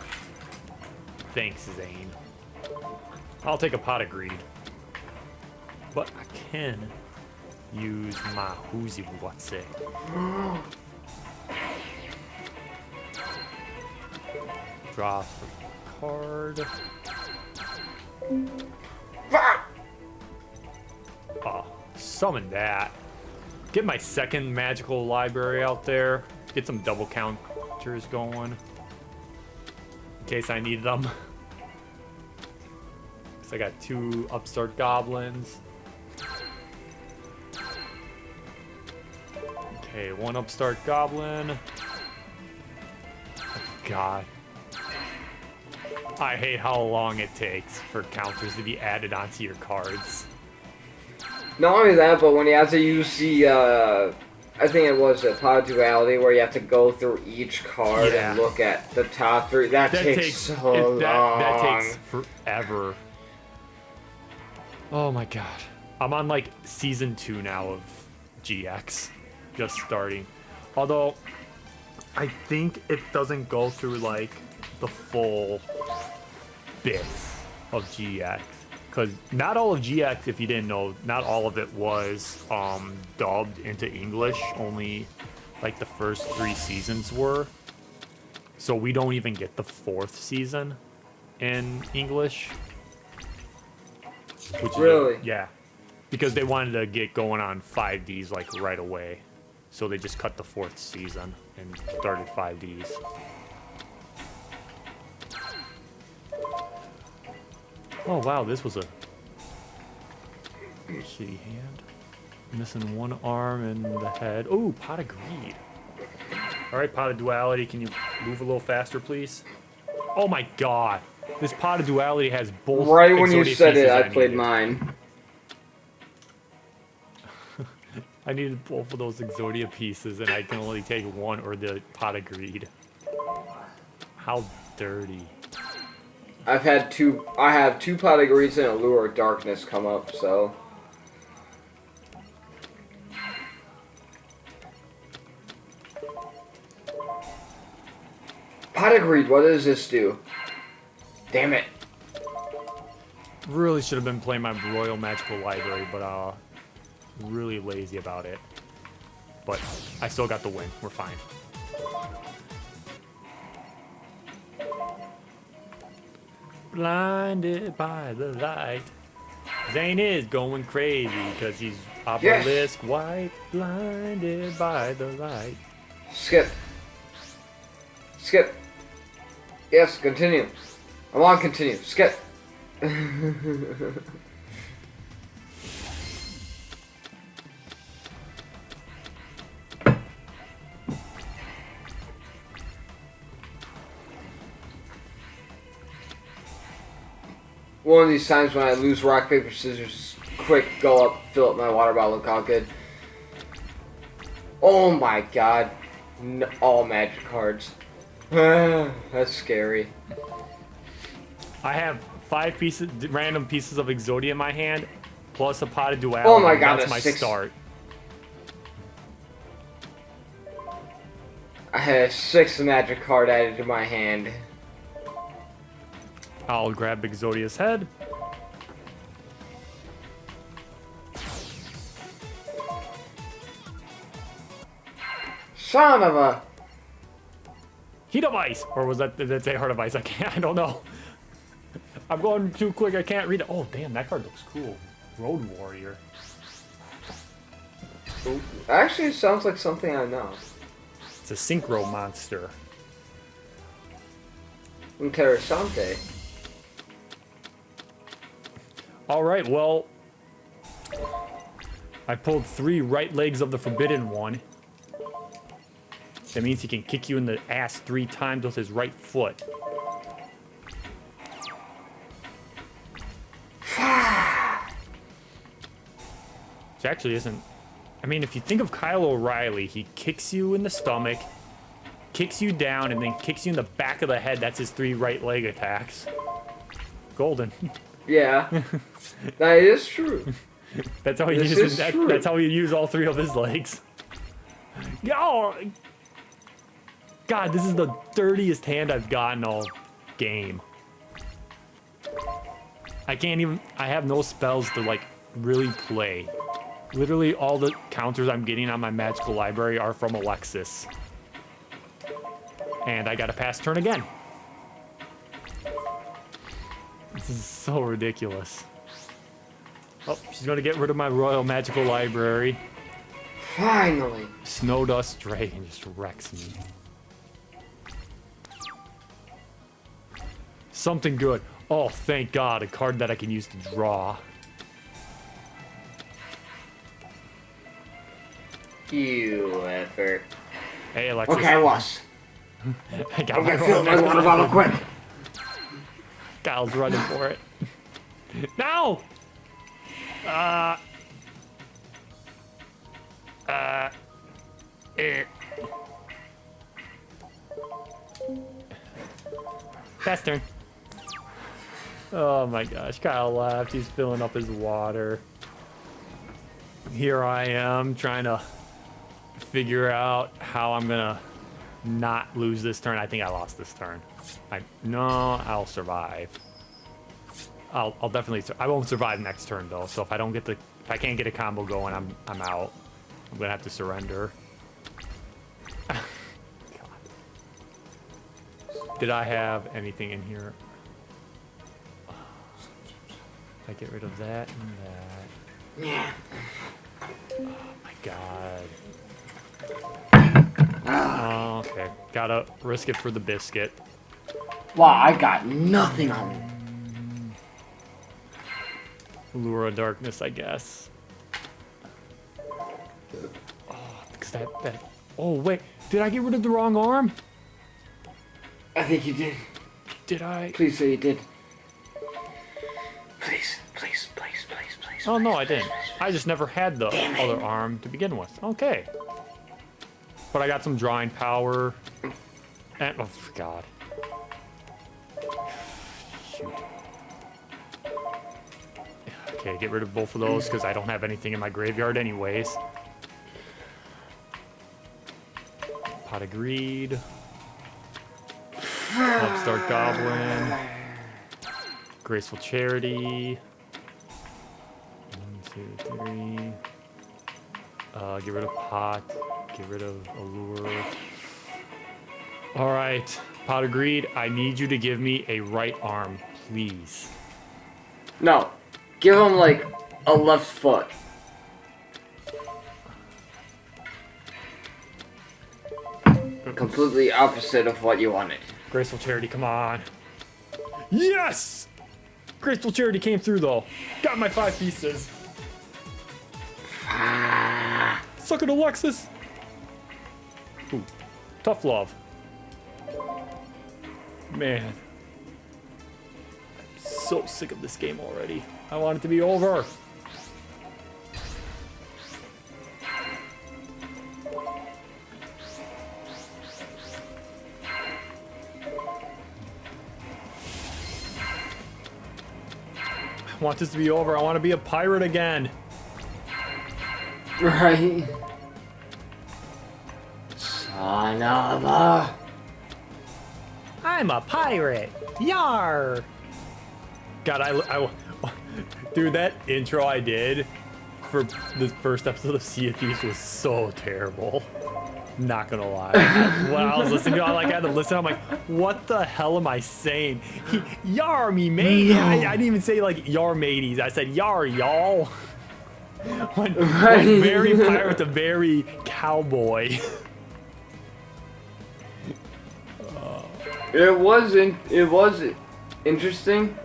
Thanks, Zane. I'll take a pot of greed. But I can use my whoozy what's it. Draw a card. Oh, summon that. Get my second magical library out there. Get some double counters going. In case I need them. Because I got 2 upstart goblins. Okay, 1 upstart goblin. God. I hate how long it takes for counters to be added onto your cards. Not only that, but when you have to use the, I think it was a Pod Duality, where you have to go through each card and look at the top 3. That takes so long. That takes forever. Oh my god. I'm on like season 2 now of GX. Just starting. Although, I think it doesn't go through like the full bits of GX. Because not all of GX, if you didn't know, not all of it was dubbed into English. Only like the first 3 seasons were. So we don't even get the 4th season in English. Which really? Yeah. Because they wanted to get going on 5Ds like right away. So they just cut the 4th season and started 5Ds. Oh wow, this was a shitty hand. Missing 1 arm and the head. Oh, Pot of Greed. Alright, Pot of Duality, can you move a little faster, please? Oh my god. This Pot of Duality has both. Right when you Exodia said it, pieces I played needed. mine. I needed both of those Exodia pieces, and I can only take 1 or the Pot of Greed. How dirty. I have 2 Pot of Greeds and a Lure of Darkness come up, so... Pot of Greed, what does this do? Damn it. Really should have been playing my Royal Magical Library, but really lazy about it. But I still got the win. We're fine. Blinded by the light. Zane is going crazy because he's obelisk white. Blinded by the light. Skip. Skip. Yes, continue. I want to continue. Skip. One of these times when I lose rock, paper, scissors, quick, go up, fill up my water bottle, look all good. Oh my god. All magic cards. That's scary. I have 5 pieces, random pieces of Exodia in my hand, plus a Pot of Duality. Oh my god, that's my 6. start. I had a 6th magic card added to my hand. I'll grab Exodia's head. Son of a... Heat of ice! Or was that, did that say heart of ice? I don't know. I'm going too quick, I can't read it. Oh, damn, that card looks cool. Road Warrior. Actually, it sounds like something I know. It's a synchro monster. Interessante. Alright, well... I pulled 3 right legs of the Forbidden One. That means he can kick you in the ass 3 times with his right foot. Which actually isn't... I mean, if you think of Kyle O'Reilly, he kicks you in the stomach, kicks you down, and then kicks you in the back of the head. That's his 3 right leg attacks. Golden. Yeah. That is true. That's how he uses that's how he used all 3 of his legs. Oh, God, this is the dirtiest hand I've gotten all game. I can't even... I have no spells to, like, really play. Literally all the counters I'm getting on my magical library are from Alexis. And I gotta pass turn again. This is so ridiculous. Oh, she's gonna get rid of my Royal Magical Library. Finally. Snowdust Dragon just wrecks me. Something good. Oh, thank God, a card that I can use to draw. You effort. Hey, Alexis. Okay, I lost. I got I'm my gonna fill my water bottle quick. Kyle's running for it. No! Fast turn. Oh my gosh, Kyle left. He's filling up his water. Here I am trying to figure out how I'm gonna not lose this turn. I think I lost this turn. No, I'll survive. I'll definitely. I won't survive next turn though. So if I don't get the, if I can't get a combo going, I'm out. I'm gonna have to surrender. God. Did I have anything in here? I get rid of that and that. Yeah. Oh my God. Oh, okay. Gotta risk it for the biscuit. Wow, I got nothing on it. Lure of Darkness, I guess. Oh, because that. Oh, wait. Did I get rid of the wrong arm? I think you did. Did I? Please say you did. Please, please, please, please, please. Oh, no, I please, didn't. please, I just never had the other arm to begin with. Okay. But I got some drawing power. And, oh, God. Shoot. Okay, get rid of both of those because I don't have anything in my graveyard anyways. Pot of Greed. Upstart Goblin. Graceful Charity. 1, 2, 3. Get rid of Pot. Get rid of Allure. Alright. Pot of Greed, I need you to give me a right arm, please. No. Give him, like, a left foot. Completely opposite of what you wanted. Graceful Charity, come on. Yes! Graceful Charity came through, though. Got my 5 pieces. Suck it, Alexis. Ooh. Tough love. Man. I'm so sick of this game already. I want it to be over. I want this to be over. I want to be a pirate again. Right. Son of a... I'm a pirate. Yar. God, dude, that intro I did for the first episode of Sea of Thieves was so terrible. Not gonna lie. When I was listening to it, I had to listen. I'm like, what the hell am I saying? Yar me mate. I didn't even say like yar mateys. I said yar y'all. Went very pirate to very cowboy. It was interesting.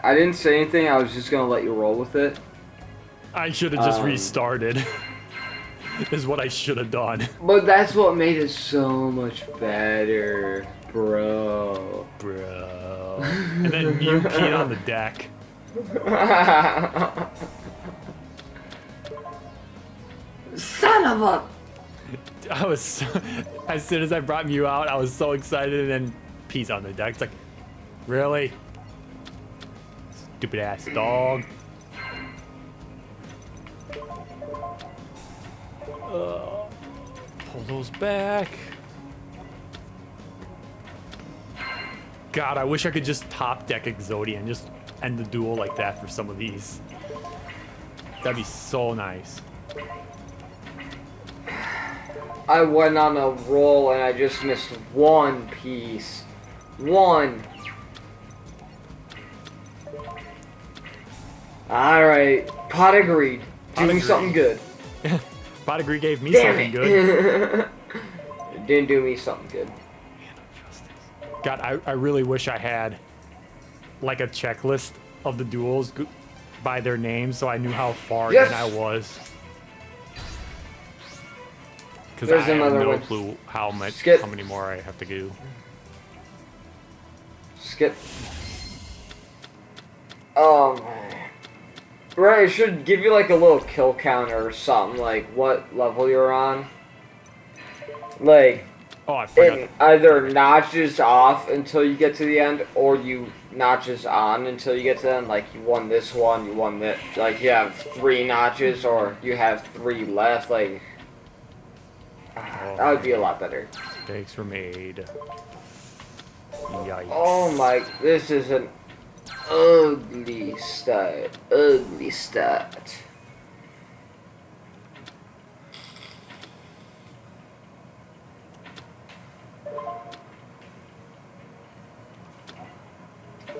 I didn't say anything. I was just gonna let you roll with it. I should have just restarted. Is what I should have done. But that's what made it so much better, bro. Bro. And then you peed on the deck. Son of a... I was so, as soon as I brought you out, I was so excited, and then pees on the deck. It's like, really? Stupid ass dog. Pull those back. God, I wish I could just top deck Exodia and just end the duel like that for some of these. That'd be so nice. I went on a roll and I just missed one piece. One. Alright, pot agreed. Doing something good. Pot agreed gave me Damn something it. good. It didn't do me something good. God, I really wish I had like a checklist of the duels by their names so I knew how far in I was. Because I have no clue how many more I have to do. Skip. Oh man. Right, it should give you like a little kill counter or something, like what level you're on. Like, oh, I forgot. it either notches off until you get to the end, or you notches on until you get to the end. Like, you won this one, you won that. Like, you have 3 notches, or you have 3 left. Like, that would be a lot better. Mistakes were made. Yikes. Oh my, this is an ugly start. Ugly start.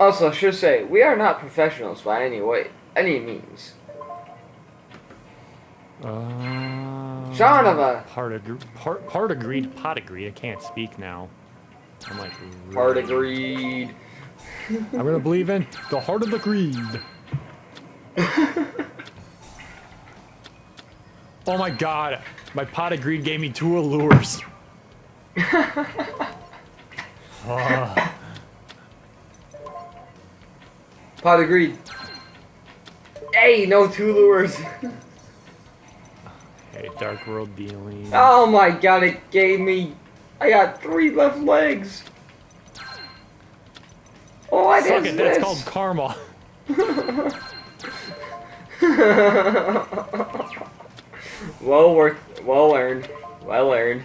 Also, I should say, we are not professionals by any means. Son of a... Part agreed, pot agreed. I can't speak now. I'm like... Really? Part agreed. I'm gonna believe in the heart of the greed. Oh my god. My pot agreed gave me 2 allures. Pot agreed. Hey, no 2 lures. Okay, Dark World dealing. Oh my god, it gave me... I got 3 left legs. Oh, I Suck did it, this. that's called karma. Well worked. Well earned. Well earned.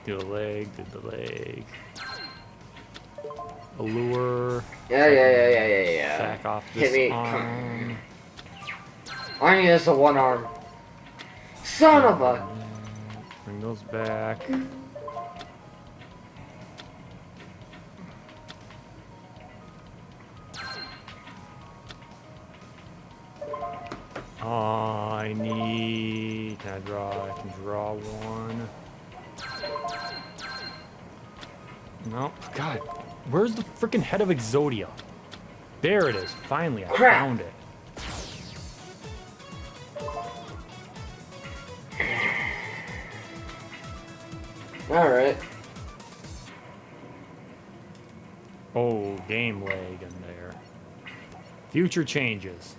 Do the leg, did the leg. Allure. Yeah. Back off this Hit me. arm. I need this a 1 arm. Son of a... Bring those back. I need... Can I draw? I can draw 1. No. God. Where's the freaking head of Exodia? There it is. Finally, I found it. Alright. Oh, game lag in there. Future changes.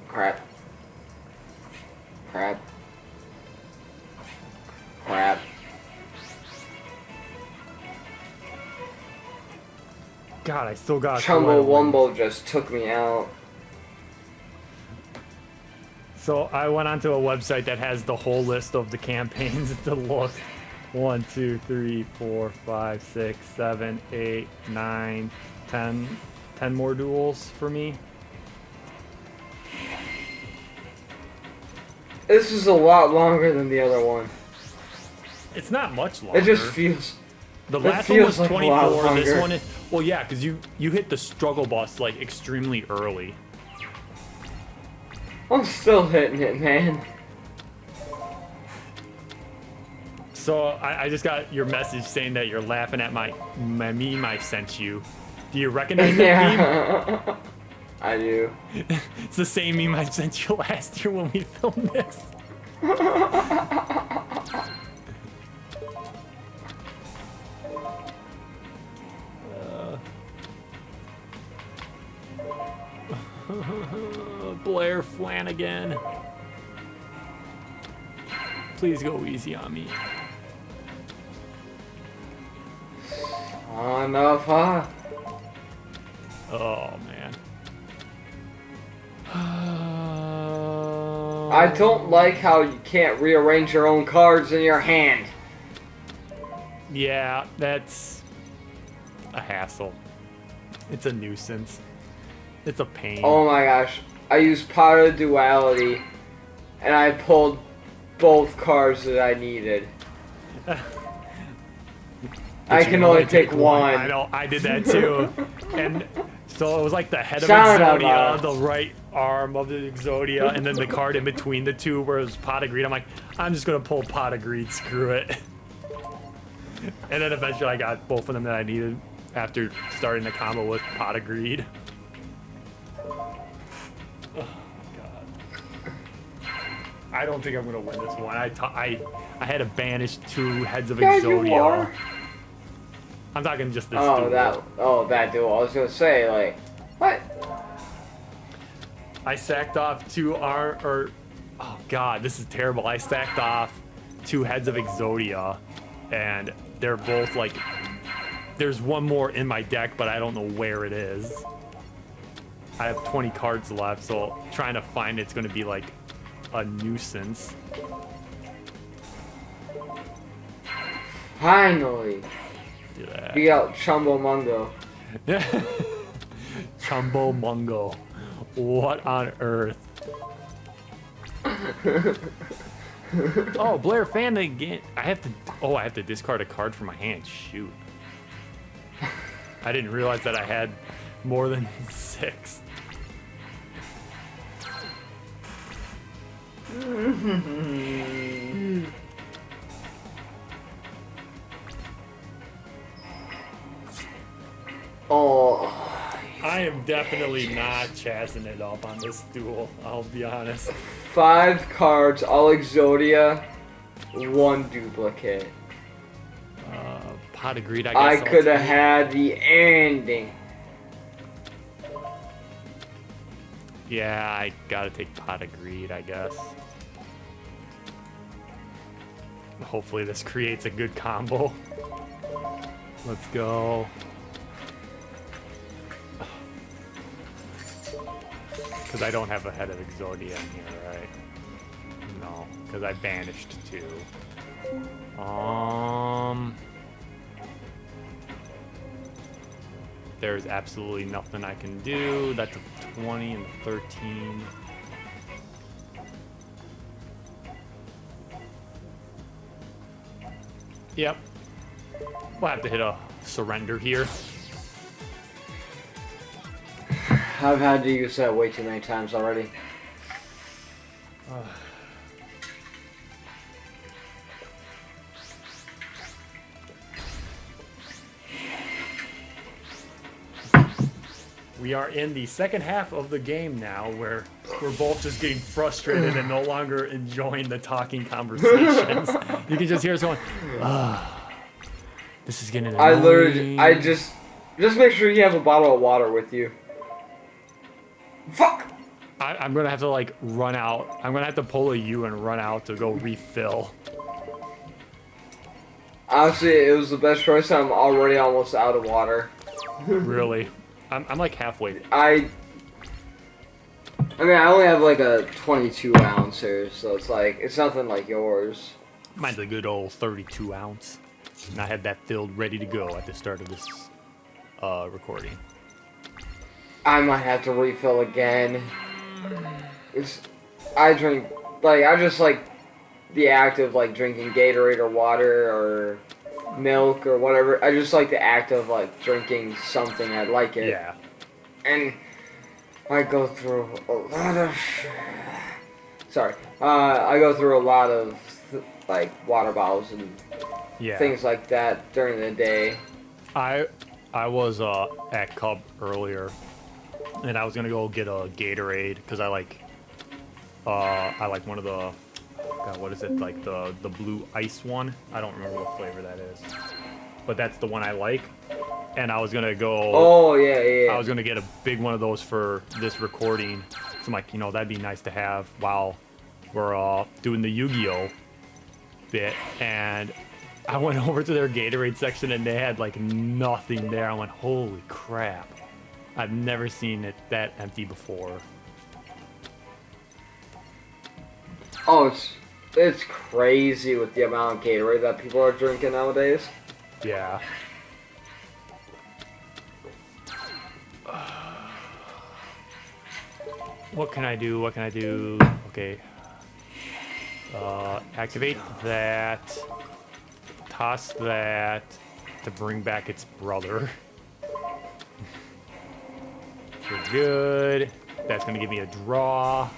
Crap. God, I still got Chumbawumble just took me out. So I went onto a website that has the whole list of the campaigns to look. 1, 2, 3, 4, 5, 6, 7, 8, 9, 10. 10 more duels for me. This is a lot longer than the other one. It's not much longer. It just feels. The last one was like 24. This one is, well, yeah, because you hit the struggle boss like extremely early. I'm still hitting it, man. So I just got your message saying that you're laughing at my meme I sent you. Do you recognize that Yeah. I do. meme? It's the same meme I sent you last year when we filmed this. Blair Flanagan. Please go easy on me. Oh, enough, huh? Oh, man. I don't like how you can't rearrange your own cards in your hand. Yeah, that's a hassle. It's a nuisance. It's a pain. Oh my gosh. I used Pot of Duality, and I pulled both cards that I needed. I can only pick one. I know, I did that too. And so it was like the head of Shout out, Exodia, the right arm of the Exodia, and then the card in between the two where it was Pot of Greed. I'm like, I'm just going to pull Pot of Greed, screw it. And then eventually I got both of them that I needed after starting the combo with Pot of Greed. Oh, God. I don't think I'm going to win this one. I had to banish 2 heads of Yeah, you Exodia. are. I'm talking just this Oh, that duel. I was gonna say, like, what? I sacked off 2 oh God, this is terrible. I sacked off 2 heads of Exodia, and they're both like, there's one more in my deck, but I don't know where it is. I have 20 cards left, so trying to find it's gonna be like a nuisance. Finally. Do that. Beat out Chumbo Mungo. Chumbo Mungo. What on earth? Oh, Blair fan again. I have to discard a card from my hand. Shoot. I didn't realize that I had more than 6. Oh. I am definitely not chassing it up on this duel, I'll be honest. 5 cards, all Exodia, 1 duplicate. Pot of Greed, I I guess. could have had the ending. Yeah, I gotta take Pot of Greed, I guess. Hopefully this creates a good combo. Let's go. Because I don't have a head of Exodia in here, right? No, because I banished 2. There's absolutely nothing I can do. That's a 20 and a 13. Yep. We'll have to hit a surrender here. I've had to use that way too many times already. We are in the second half of the game now, where we're both just getting frustrated and no longer enjoying the talking conversations. You can just hear us going, this is getting annoying. Just make sure you have a bottle of water with you. Fuck! I'm gonna have to like run out. I'm gonna have to pull a U and run out to go refill. Honestly, it was the best choice. I'm already almost out of water. Really? I'm like halfway. I mean, I only have like a 22 ouncer, so it's like, it's nothing like yours. Mine's a good old 32 ounce. And I had that filled ready to go at the start of this recording. I might have to refill again. I just like the act of like drinking Gatorade or water or milk or whatever. I just like the act of like drinking something. I like it. Yeah. And I go through a lot of... Sorry. I go through a lot of like water bottles and things like that during the day. I was at Cub earlier, and I was gonna go get a Gatorade because I like one of the what is it, like the blue ice one? I don't remember what flavor that is, but that's the one I like. And I was gonna go. Oh yeah. I was gonna get a big one of those for this recording. So I'm like, that'd be nice to have while we're doing the Yu-Gi-Oh bit. And I went over to their Gatorade section and they had like nothing there. I went, holy crap! I've never seen it that empty before. Oh, it's crazy with the amount of Gatorade that people are drinking nowadays. Yeah. What can I do? What can I do? Okay. Activate that. Toss that to bring back its brother. We're good. That's gonna give me a draw.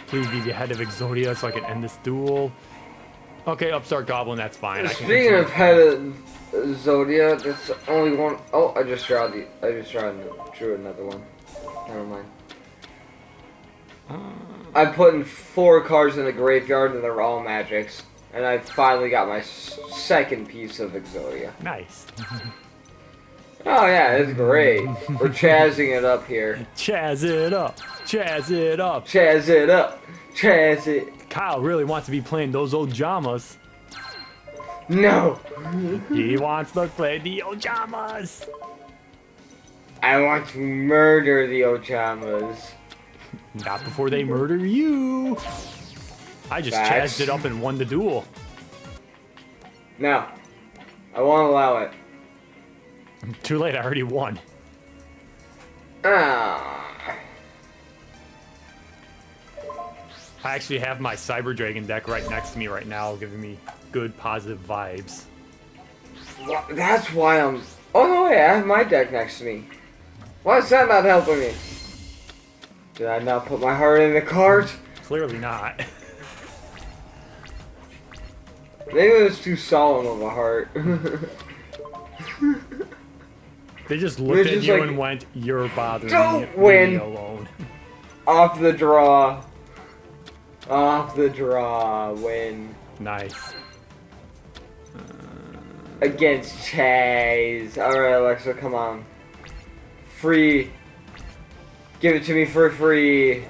Please be the head of Exodia so I can end this duel. Okay, Upstart Goblin, that's fine. Speaking of head of Exodia, that's only one. Oh, I just drew another one. Never mind. I put in 4 cards in the graveyard and they're all magics. And I finally got my second piece of Exodia. Nice. Oh yeah, it's great. We're chazzing it up here. Chazz it up. Chazz it up. Chazz it up. Chazz it. Kyle really wants to be playing those old Jamas. No. He wants to play the Ojamas. I want to murder the Ojamas. Not before they murder you. I just chazzed it up and won the duel. No. I won't allow it. Too late, I already won. Ah. I actually have my Cyber Dragon deck right next to me right now, giving me good positive vibes. Well, that's why I'm... Oh no, wait, I have my deck next to me. Why is that not helping me? Did I not put my heart in the cards? Clearly not. Maybe it was too solemn of a heart. They just looked at you like, and went, "You're bothering don't me win. Alone." Off the draw. Off the draw. Win. Nice. Against Chase. Alright, Alexa, come on. Free. Give it to me for free.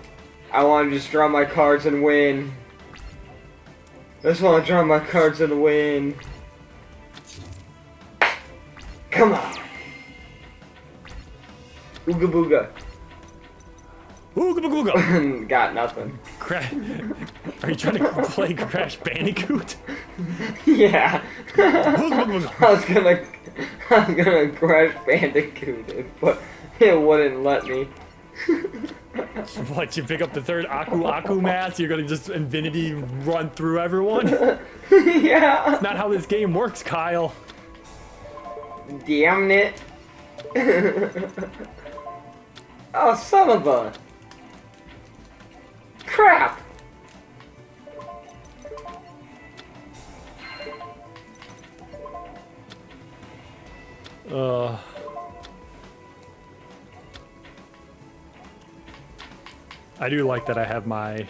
I want to just draw my cards and win. I just want to draw my cards and win. Come on. Ooga booga. Ooga booga booga. Got nothing. Are you trying to play Crash Bandicoot? Yeah. Ooga booga booga. I was gonna Crash Bandicoot it, but it wouldn't let me. What, you pick up the third Aku mask, you're gonna just infinity run through everyone? Yeah. That's not how this game works, Kyle. Damn it. Oh, son of a... Crap. I do like that I have my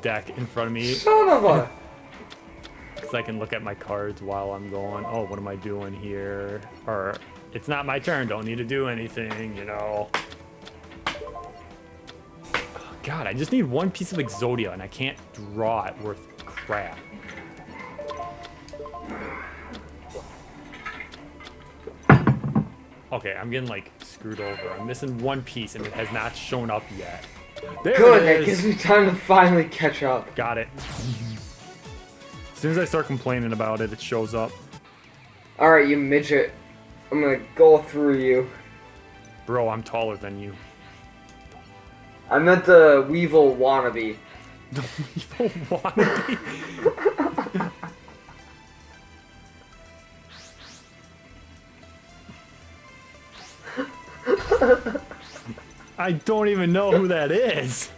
deck in front of me. Son of a... Because I can look at my cards while I'm going, oh, what am I doing here? Or, it's not my turn, don't need to do anything, you know. Oh, God, I just need one piece of Exodia and I can't draw it worth crap. Okay, I'm getting like screwed over. I'm missing one piece and it has not shown up yet. There Good, it that is. gives me time to finally catch up. Got it. soon as I start complaining about it, it shows up. Alright, you midget. I'm gonna go through you. Bro, I'm taller than you. I meant the Weevil wannabe. The Weevil wannabe? I don't even know who that is.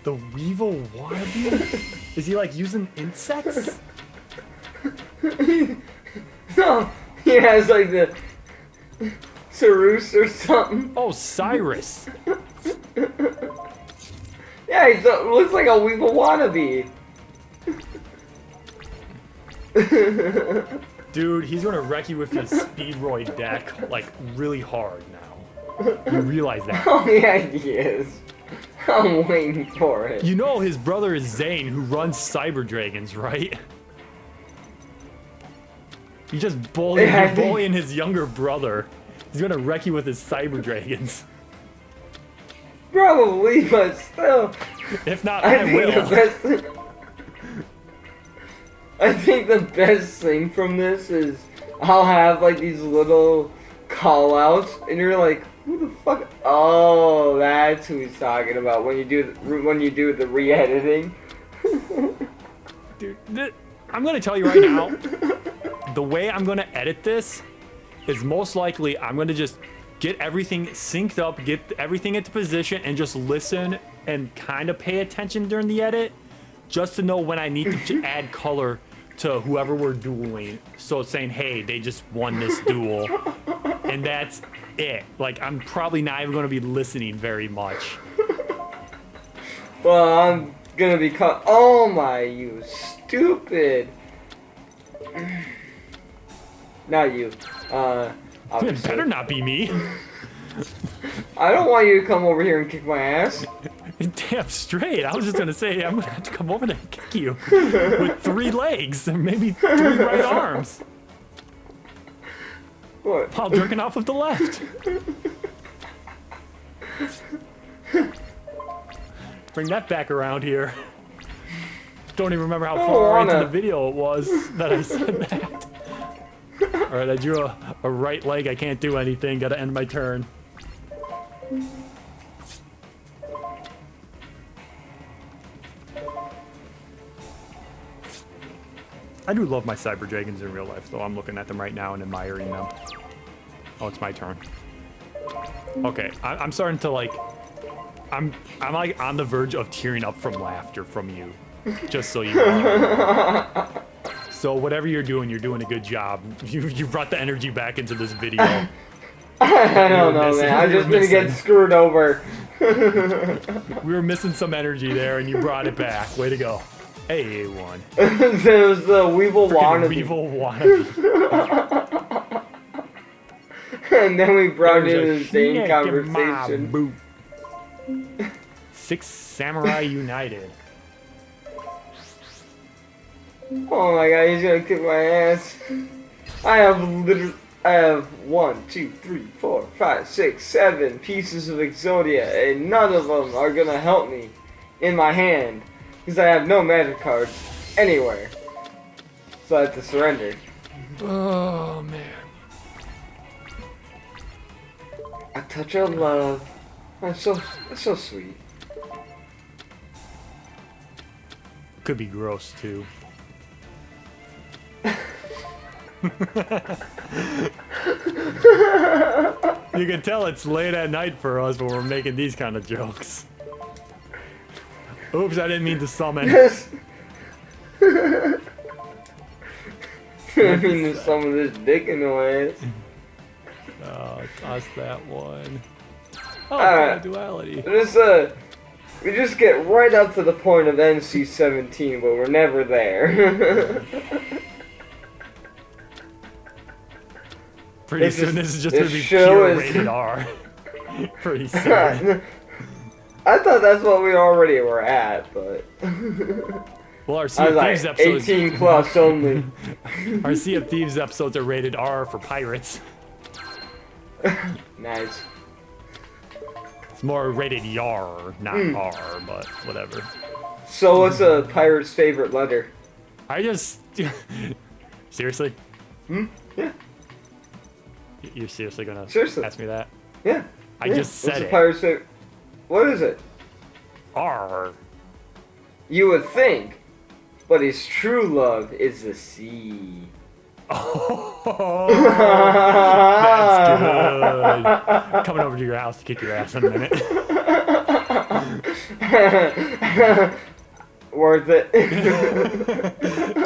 The Weevil wannabe? Is he like using insects? No, he has like the Cyrus or something. Oh, Cyrus. Yeah, he looks like a Weevil wannabe. Dude, he's gonna wreck you with his Speedrun deck like really hard now. You realize that? Oh yeah, he is. I'm waiting for it. You know his brother is Zane, who runs Cyber Dragons, right? You just bullying his younger brother. He's gonna wreck you with his Cyber Dragons. Probably, but still. If not, I will. I think the best thing from this is I'll have like these little call outs and you're like, who the fuck? Oh, that's who he's talking about when you do the re-editing. Dude, I'm gonna tell you right now, the way I'm gonna edit this is most likely I'm gonna just get everything synced up, get everything into position, and just listen and kind of pay attention during the edit, just to know when I need to add color to whoever we're dueling. So it's saying, hey, they just won this duel, and that's it. Like, I'm probably not even gonna be listening very much. Well, I'm gonna be cut. Oh my, you stupid. Not you. It better not be me. I don't want you to come over here and kick my ass. Damn straight. I was just gonna say, I'm gonna have to come over there and kick you with 3 legs and maybe 3 right arms. What? While jerking off with the left. Bring that back around here. Don't even remember how far into the video it was that I said that. Alright, I drew a right leg. I can't do anything. Gotta end my turn. I do love my Cyber Dragons in real life, though. I'm looking at them right now and admiring them. Oh, it's my turn. Okay, I'm starting to like... I'm like on the verge of tearing up from laughter from you. Just so you know. So whatever you're doing a good job. You brought the energy back into this video. I don't know, man. I'm just gonna get screwed over. We were missing some energy there, and you brought it back. Way to go. Hey, A1. There was the Weevil wannabe. Weevil wannabe. And then we brought in the same conversation. 6 Samurai United. Oh my god, he's gonna kick my ass. I have 1, 2, 3, 4, 5, 6, 7 pieces of Exodia, and none of them are gonna help me in my hand. Because I have no magic cards anywhere. So I have to surrender. Oh, man. A touch of love. That's so sweet. Could be gross, too. You can tell it's late at night for us when we're making these kind of jokes. Oops, I didn't mean to summon. Yes. I mean to summon this dick in the way. Toss that one. Oh, Alright. duality. We just get right up to the point of NC-17, but we're never there. Pretty soon this is just going to be pure rated R. Pretty soon. I thought that's what we already were at, but... Well, our Sea of Thieves episodes... 18 plus only. Our Sea of Thieves episodes are rated R for pirates. Nice. It's more rated YAR, not R, but whatever. So what's a pirate's favorite letter? I just... Seriously? Yeah. You're seriously gonna ask me that? Yeah. I just said What's it. a pirate's favorite? What is it? R. You would think, but his true love is the sea. Oh, that's good. Coming over to your house to kick your ass in a minute. Worth it.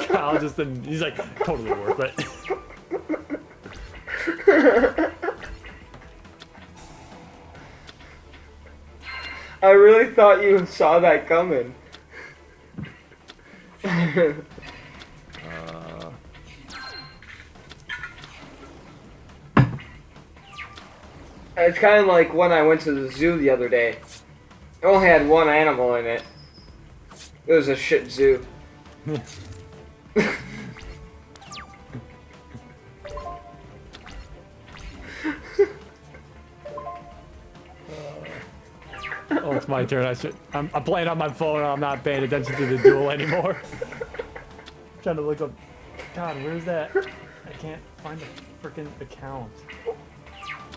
Kyle just, he's like, totally worth it. I really thought you saw that coming. It's kind of like when I went to the zoo the other day. It only had one animal in it. It was a shit zoo. Oh, it's my turn. I'm playing on my phone and I'm not paying attention to the duel anymore. Trying to look up. God, where's that? I can't find the freaking account.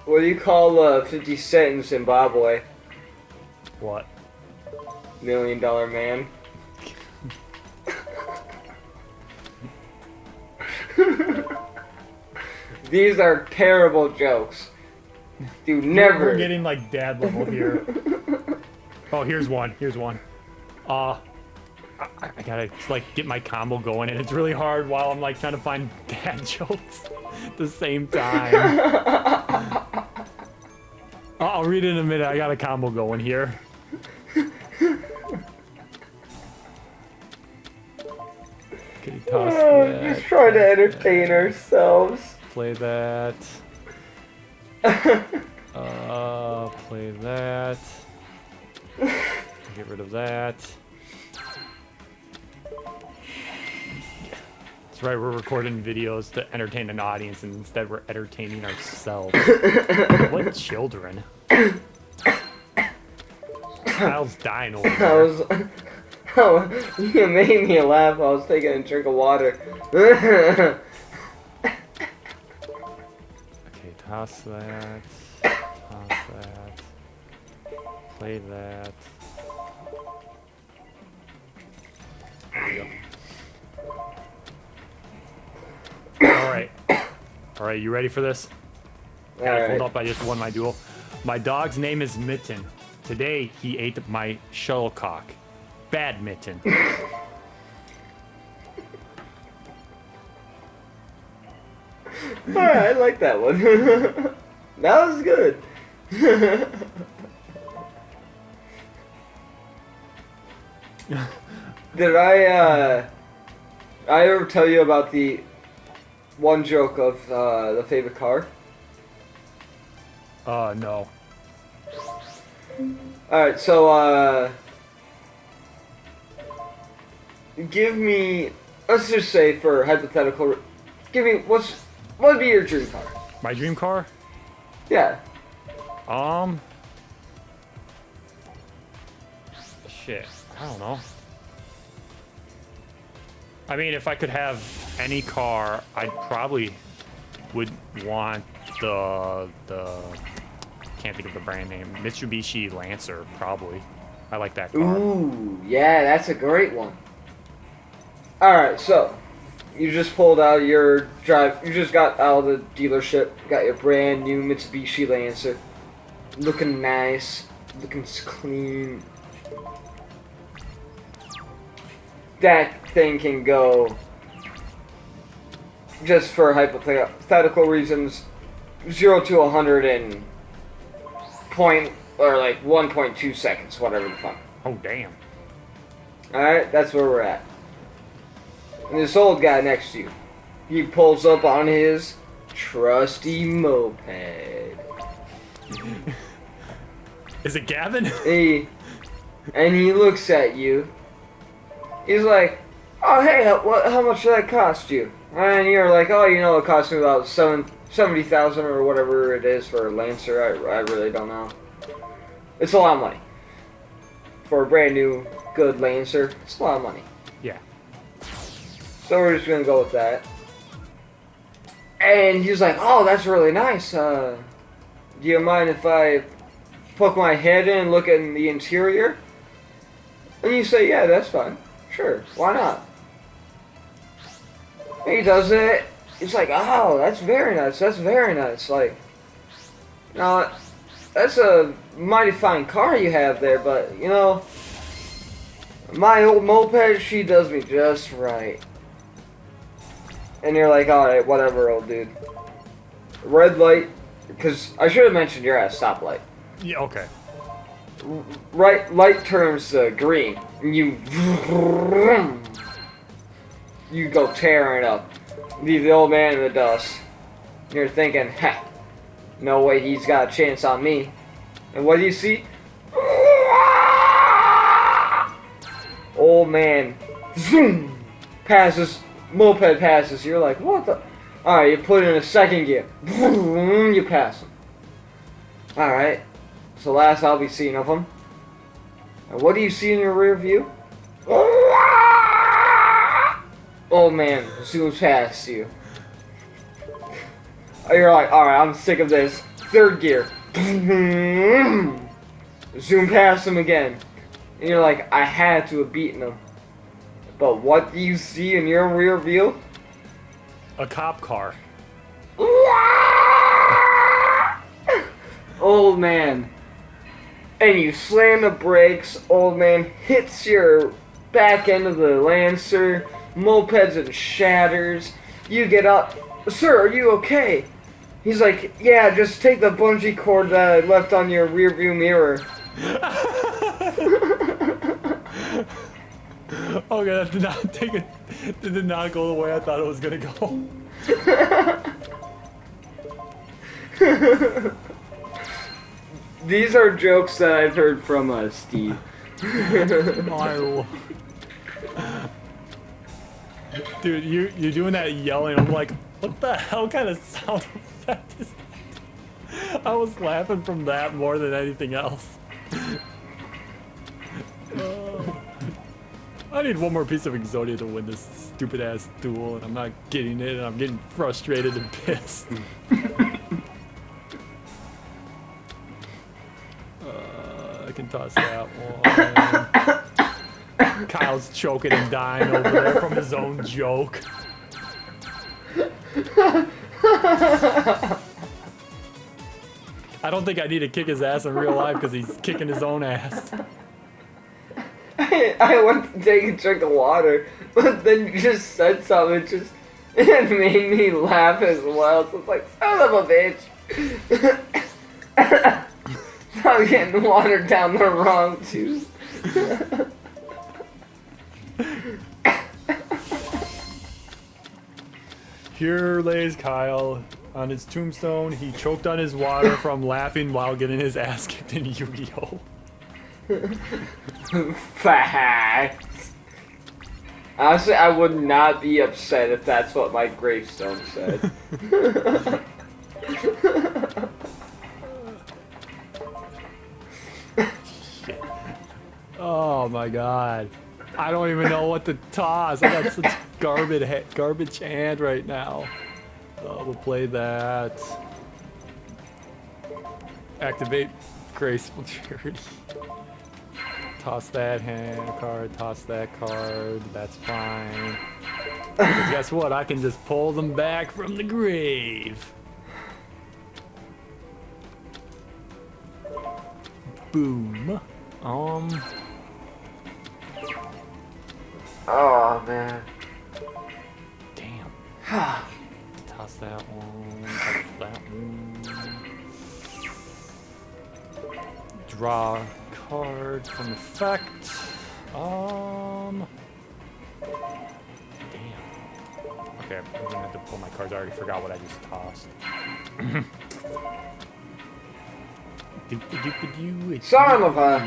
What do you call 50 Cent in Zimbabwe? What? $1 Million Man. These are terrible jokes. Dude, never. We're getting like dad level here. Oh, here's one. Here's one. I gotta like get my combo going, and it's really hard while I'm like trying to find dad jokes at the same time. I'll read it in a minute. I got a combo going here. Okay, toss that. Just trying to entertain ourselves. Play that. Play that. Get rid of that. That's right, we're recording videos to entertain an audience, and instead we're entertaining ourselves. What children? Kyle's dying over there. You made me laugh. I was taking a drink of water. Okay, toss that. Toss that. Play that. There we go. Alright. Alright, you ready for this? Alright. Hold up, I just won my duel. My dog's name is Mitten. Today, he ate my shuttlecock. Badminton. Alright, I like that one. That was good. Did I ever tell you about the one joke of the favorite car? No. Alright, so, give me, let's just say for hypothetical, give me, what would be your dream car? My dream car? Yeah. Shit. I don't know. I mean, if I could have any car, I probably would want the can't think of the brand name. Mitsubishi Lancer, probably. I like that car. Ooh, yeah, that's a great one. Alright, so, you just pulled out your you just got out of the dealership, got your brand new Mitsubishi Lancer. Looking nice, looking clean. That thing can go, just for hypothetical reasons, 0 to 100 in like 1.2 seconds, whatever the fuck. Oh, damn. Alright, that's where we're at. And this old guy next to you, he pulls up on his trusty moped. Is it Gavin? And he looks at you. He's like, oh, hey, how much did that cost you? And you're like, oh, you know, it cost me about 70,000 or whatever it is for a Lancer. I really don't know. It's a lot of money. For a brand new, good Lancer, it's a lot of money. Yeah. So we're just gonna go with that. And he's like, oh, that's really nice. Do you mind if I poke my head in and look in the interior? And you say, yeah, that's fine. Sure, why not? And he does it. He's like, oh, that's very nice. That's very nice. Like, now, that's a mighty fine car you have there, but, you know, my old moped, she does me just right. And you're like, alright, whatever, old dude. Red light, because I should have mentioned you're at a stoplight. Yeah, okay. Right light turns green, and you go tearing up. Leave the old man in the dust. You're thinking, ha, no way he's got a chance on me. And what do you see? Old man, zoom, passes, moped passes. You're like, what the? Alright, you put it in a second gear. You pass him. Alright. So last I'll be seeing of him. And what do you see in your rear view? Old man zooms past you. You're like, alright, I'm sick of this. Third gear. Zoom past him again. And you're like, I had to have beaten him. But what do you see in your rear view? A cop car. Old man. And you slam the brakes. Old man hits your back end of the Lancer. Mopeds and shatters. You get up. Sir, are you okay? He's like, yeah, just take the bungee cord that I left on your rear view mirror. Okay, that did not take it. It did not go the way I thought it was gonna go. These are jokes that I've heard from Steve. My dude, you're doing that yelling. I'm like, what the hell kind of sound effect is that? I was laughing from that more than anything else. I need one more piece of Exodia to win this stupid ass duel, and I'm not getting it, and I'm getting frustrated and pissed. I can toss that one. Kyle's choking and dying over there from his own joke. I don't think I need to kick his ass in real life because he's kicking his own ass. I went to take a drink of water, but then you just said something, it made me laugh as well. So it's like, son of a bitch. I'm getting watered down the wrong tooth. Here lays Kyle on his tombstone. He choked on his water from laughing while getting his ass kicked in Yu-Gi-Oh! Facts. Honestly, I would not be upset if that's what my gravestone said. Oh my god. I don't even know what to toss. I got such garbage hand right now. We'll play that. Activate graceful charity. Toss that hand card, toss that card, that's fine. But guess what? I can just pull them back from the grave. Boom. Oh, man. Damn. Toss that one, toss that one. Draw card from effect. Damn. Okay, I'm gonna have to pull my cards. I already forgot what I just tossed. Son of a...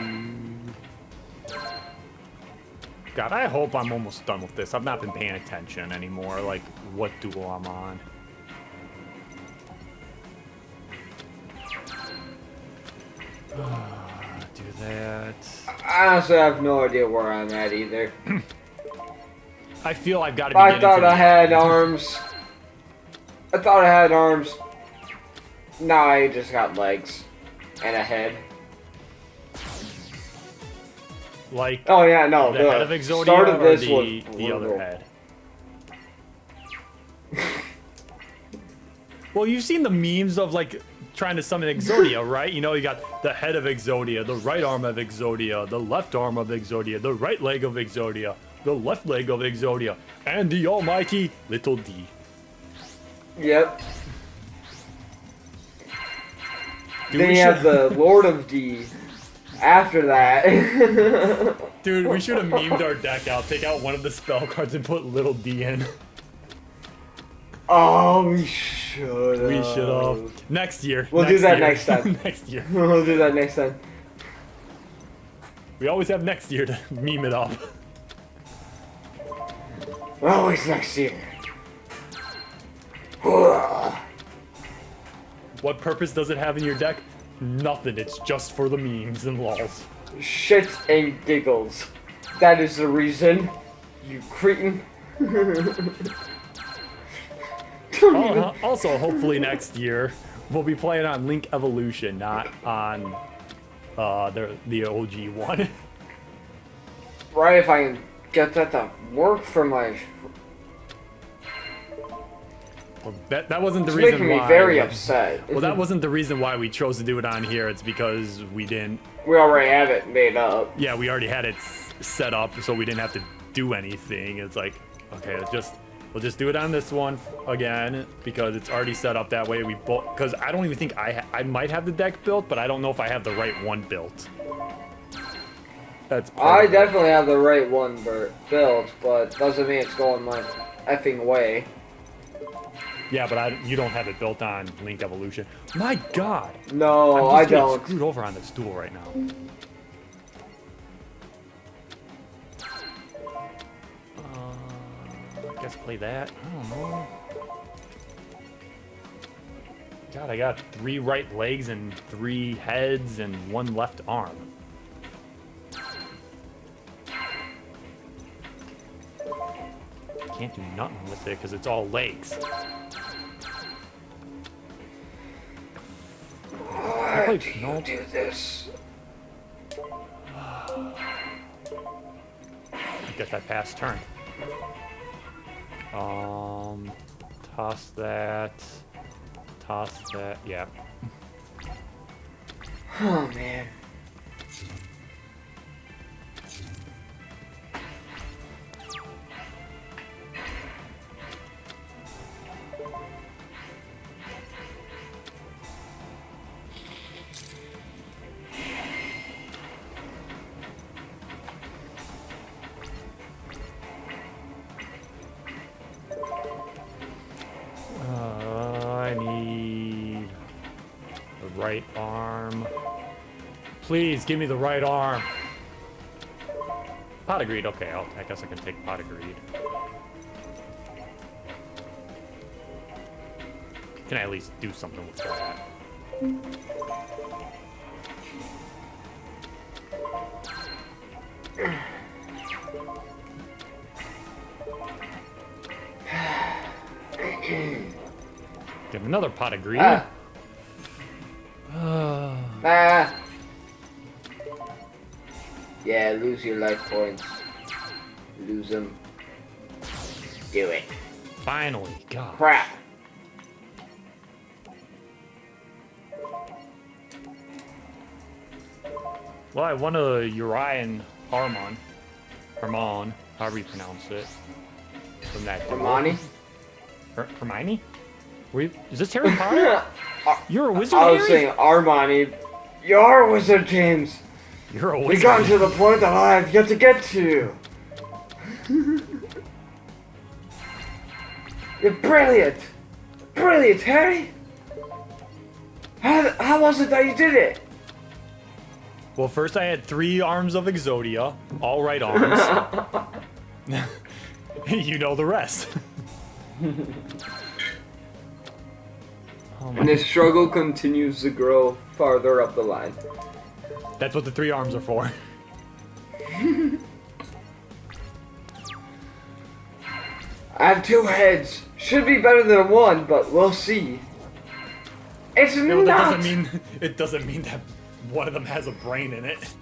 God, I hope I'm almost done with this. I've not been paying attention anymore, like what duel I'm on. do that. I honestly have no idea where I'm at either. I feel I've got to be I getting thought to the I had end. arms. I thought I had arms. Now I just got legs and a head. Like, Oh yeah, no. the head of Exodia start of this or was the other brutal. head? Well, you've seen the memes of, like, trying to summon Exodia, right? You know, you got the head of Exodia, the right arm of Exodia, the left arm of Exodia, the right leg of Exodia, the left leg of Exodia, and the almighty little D. Yep. Dude, Then we you have should- the Lord of D. After that. Dude, we should have memed our deck out. Take out one of the spell cards and put little D in. Oh, we should. We should have. Next year. We'll do that next time. Next year. We'll do that next time. We always have next year to meme it up. Always next year. What purpose does it have in your deck? Nothing. It's just for the memes and lols. Shits and giggles. That is the reason. You cretin. Also, hopefully next year, we'll be playing on Link Evolution, not on the OG one. Right, if I can get that to work for my... Well, that wasn't the It's reason making me why. very upset. Well, that wasn't the reason why we chose to do it on here. It's because we didn't. We already have it made up. Yeah, we already had it set up, so we didn't have to do anything. It's like, okay, we'll just do it on this one again because it's already set up that way. We both, because I don't even think I might have the deck built, but I don't know if I have the right one built. That's. I definitely have the right one built, but doesn't mean it's going my effing way. Yeah, but you don't have it built on Link Evolution. My God. No, I'm I just getting don't. screwed over on this duel right now. I guess play that. I don't know. God, I got 3 right legs and 3 heads and 1 left arm. Can't do nothing with it because it's all legs. Why do you Nope. do this? I guess I passed turn. Toss that. Toss that. Yeah. Oh man. I need the right arm. Please give me the right arm. Pot of greed. Okay, I guess I can take pot of greed. Can I at least do something with that? Give him another pot of greed. Ah. Yeah, lose your life points. Lose them. Do it. Finally, God. Crap. Well, I won a Uriah Harmon, however you pronounce it, from that duel. Hermione? Hermione? Is this Harry Potter? You're a wizard, I was Harry? saying Armani. You're a wizard, James. You're a We've wizard. gotten to the point that I've yet to get to. You're brilliant. Brilliant, Harry. How was it that you did it? Well, first I had 3 arms of Exodia, all right arms. You know the rest. Oh my And the struggle continues to grow farther up the line. That's what the 3 arms are for. I have 2 heads. Should be better than 1, but we'll see. It's No, not. it doesn't mean that one of them has a brain in it.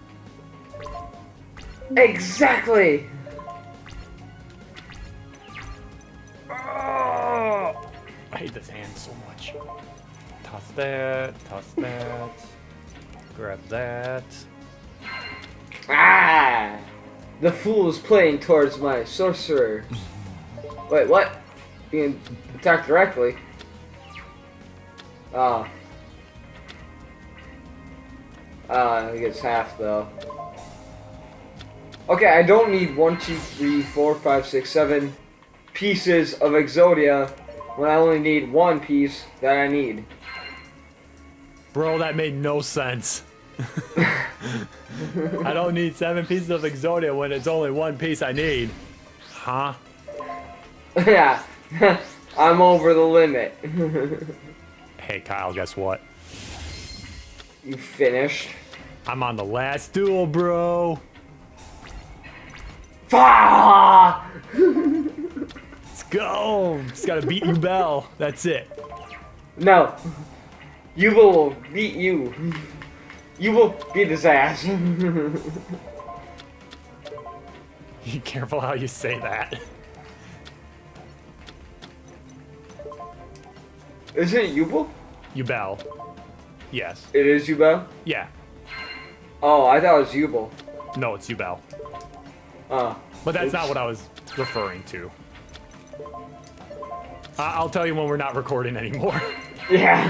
Exactly. Oh, I hate this hand so much. Toss that, grab that. Ah! The fool is playing towards my sorcerer. Wait, what? You can attack directly. He gets half though. Okay, I don't need 1, 2, 3, 4, 5, 6, 7 pieces of Exodia when I only need 1 piece that I need. Bro, that made no sense. I don't need 7 pieces of Exodia when it's only 1 piece I need. Huh? Yeah, I'm over the limit. Hey, Kyle, guess what? You finished? I'm on the last duel, bro. Fah! Let's go. Just gotta beat you, Bell. That's it. No. You will beat you. You will beat his ass. Be careful how you say that. Is it Yubel? Yubel. Yes. It is Yubel? Yeah. Oh, I thought it was Yubel. No, it's Yubel. Oh. But that's Oops. not what I was referring to. I'll tell you when we're not recording anymore. Yeah.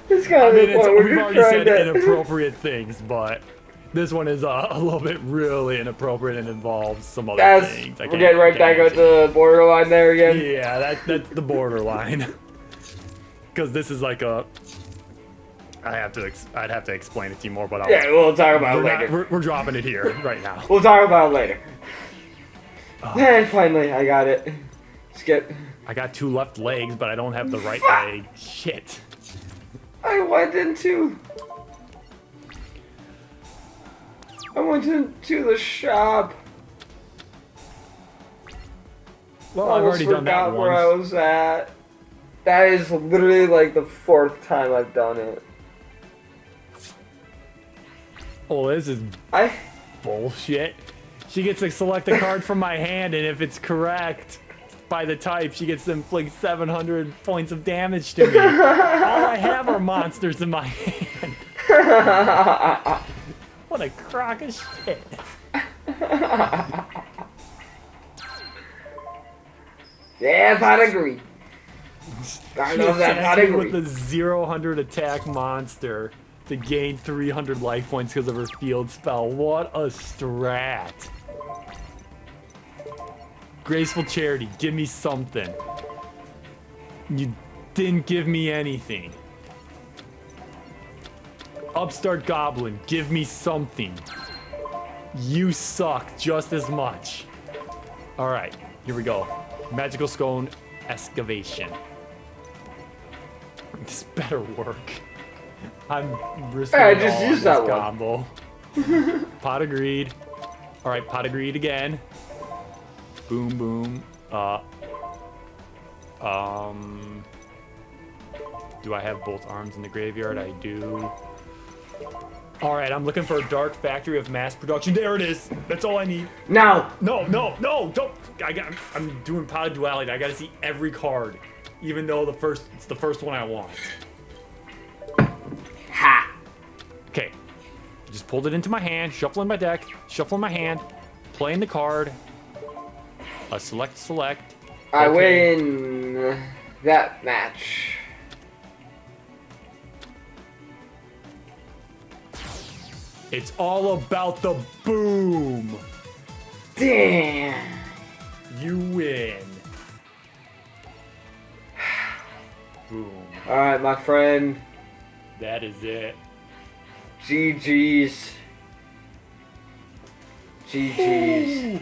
It's kind of We've we're already just said trying to... inappropriate things, but this one is a little bit really inappropriate and involves some other That's, things. we're getting right back at the borderline there again. Yeah, that's the borderline. Because this is like a... I'd have to explain it to you more, but Yeah, we'll talk about it later. We're dropping it here right now. We'll talk about it later. And finally, I got it. Skip. I got 2 left legs, but I don't have the right leg. Shit. I went into the shop. Well, I've already done that Forgot where I once. was at. That is literally like the 4th time I've done it. Oh, this is bullshit. She gets to select a card from my hand, and if it's correct by the type, she gets to inflict 700 points of damage to me. All I have are monsters in my hand. What a crock of shit. Yeah, pedigree. I love that pedigree. With the 0-100 attack monster to gain 300 life points because of her field spell. What a strat. Graceful Charity, give me something. You didn't give me anything. Upstart Goblin, give me something. You suck just as much. Alright, here we go. Magical Scone Excavation. This better work. I'm risking I it just all on used this that one. combo. Pot of Greed. Alright, Pot of Greed again. Boom, boom. Do I have both arms in the graveyard? I do. Alright, I'm looking for a Dark Factory of Mass Production. There it is! That's all I need. No! No, don't! I'm doing Pot of Duality. I gotta see every card. Even though it's the first one I want. Ha! Okay. Just pulled it into my hand, shuffling my deck, shuffling my hand, playing the card. Select. I Okay. win that match. It's all about the boom. Damn. You win. Boom. Alright, my friend. That is it. GG's. GG's.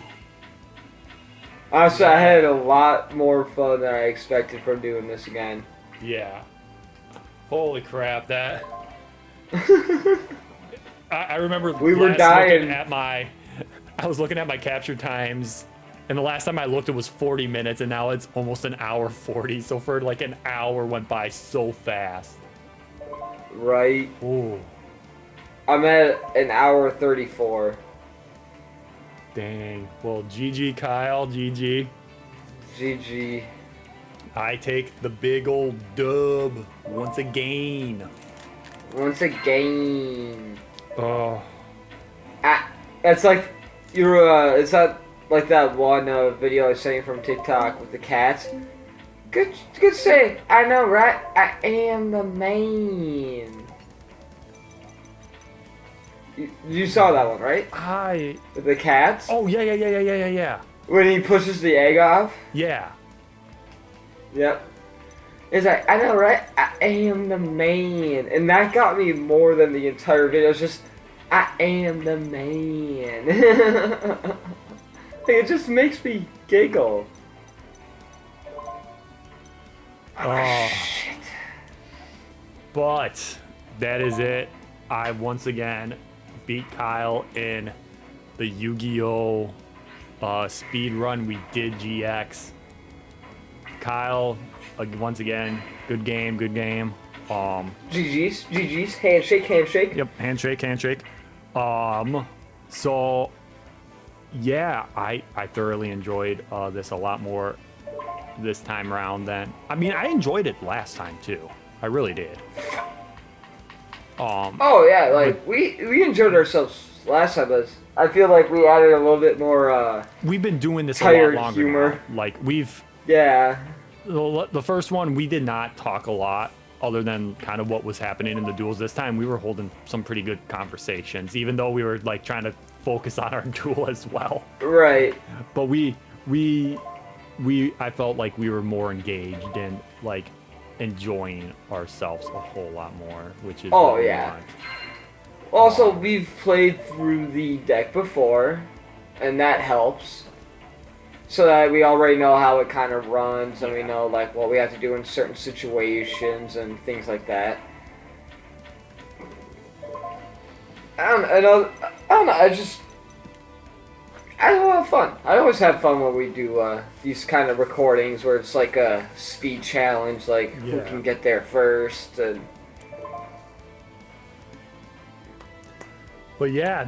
Honestly, I had a lot more fun than I expected from doing this again. Yeah. Holy crap, that. I remember We were last dying. looking at my. I was looking at my capture times, and the last time I looked, it was 40 minutes, and now it's almost an hour 40. So for like an hour went by so fast. Right. Ooh, I'm at an hour 34. dang. Well, GG, Kyle. GG. GG. I take the big old dub once again. Once again. Oh. It's like it's not like that one video I was saying from TikTok with the cats. Good say. I know, right? I am the man. You saw that one, right? With the cats. Oh, yeah. When he pushes the egg off. Yeah. Yep. It's like, I know, right? I am the man. And that got me more than the entire video. It's just, I am the man. It just makes me giggle. Oh. Shit. But that is it. I once again beat Kyle in the Yu-Gi-Oh! Speed run. We did GX. Kyle, once again, good game. GG's, handshake. Yep, handshake. So yeah, I thoroughly enjoyed this a lot more this time around than, I mean, I enjoyed it last time too. I really did. Oh yeah, like we enjoyed ourselves last time, but I feel like we added a little bit more we've been doing this a tired lot longer humor. now. Like we've Yeah. the first one we did not talk a lot other than kind of what was happening in the duels. This time we were holding some pretty good conversations, even though we were like trying to focus on our duel as well. Right. But I felt like we were more engaged and like enjoying ourselves a whole lot more, which is Oh what we yeah. want. Also, we've played through the deck before, and that helps. So that we already know how it kind of runs, and we know like what we have to do in certain situations and things like that. I don't know. I have fun. I always have fun when we do these kind of recordings where it's like a speed challenge, like who can get there first. And But yeah,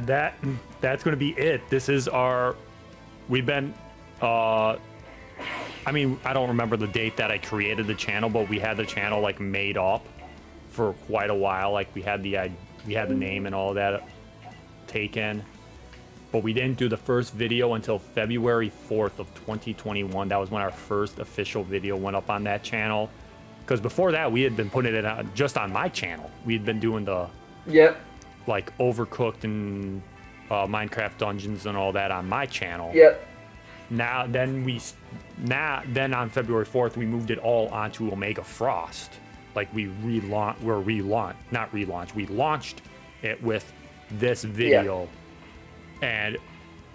that's going to be it. This is we've been, I mean, I don't remember the date that I created the channel, but we had the channel like made up for quite a while. Like we had the name and all that taken, but we didn't do the first video until February 4th of 2021. That was when our first official video went up on that channel. Because before that, we had been putting it on, just on my channel. We had been doing the like Overcooked and Minecraft Dungeons and all that on my channel. Then on February 4th, we moved it all onto Omega Frost. Like we launched it with this video. And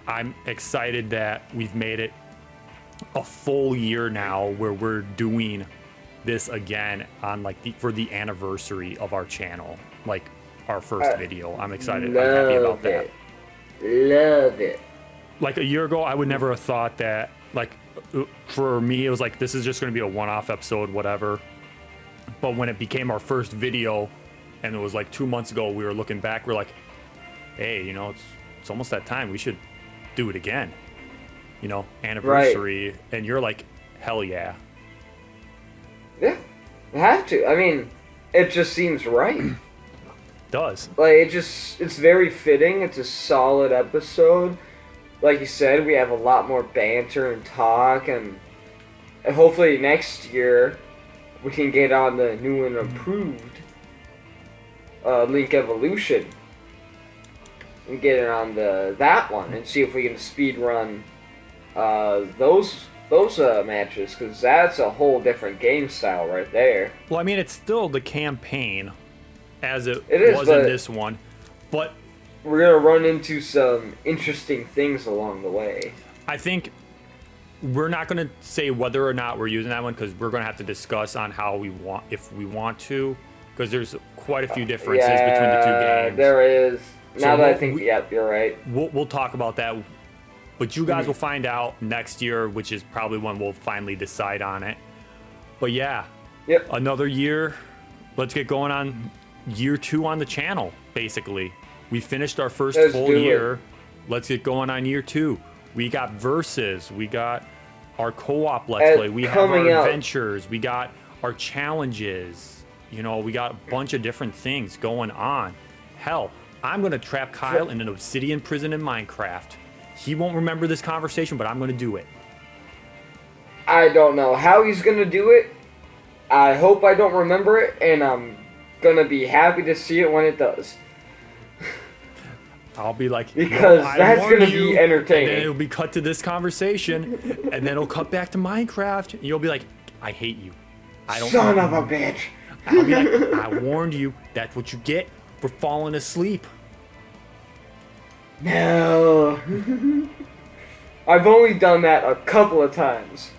I'm excited that we've made it a full year now where we're doing this again on like for the anniversary of our channel, like our first video. I'm excited. I'm happy about that. Love it. Like a year ago, I would never have thought that, like, for me, it was like, this is just going to be a one-off episode, whatever. But when it became our first video, and it was like 2 months ago, we were looking back, we're like, hey, you know, it's almost that time. We should do it again. You know, anniversary. Right. And you're like, hell yeah. Yeah, I have to. I mean, it just seems right. Does. Like, it's very fitting. It's a solid episode. Like you said, we have a lot more banter and talk, and hopefully next year we can get on the new and improved Link Evolution and get it on that one and see if we can speed run those matches, because that's a whole different game style right there. Well, I mean, it's still the campaign as it was in this one, but we're gonna run into some interesting things along the way. I think we're not gonna say whether or not we're using that one, because we're gonna have to discuss on how we want, if we want to. because there's quite a few differences between the two games. There is. So Now that I think, yep, you're right. We'll talk about that, but you guys will find out next year, which is probably when we'll finally decide on it. But yeah, Yep. another year. Let's get going on year 2 on the channel. Basically, we finished our first full year. Let's get going on year 2. We got verses. We got our co-op let's play. We have our adventures. We got our challenges. You know, we got a bunch of different things going on. Hell, I'm gonna trap Kyle in an obsidian prison in Minecraft. He won't remember this conversation, but I'm gonna do it. I don't know how he's gonna do it. I hope I don't remember it, and I'm gonna be happy to see it when it does. I'll be like, because that's gonna be entertaining. And then it'll be cut to this conversation, and then it'll cut back to Minecraft, and you'll be like, I hate you. I don't. Son of a bitch. I'll be like, I warned you. That's what you get for falling asleep. No. I've only done that a couple of times.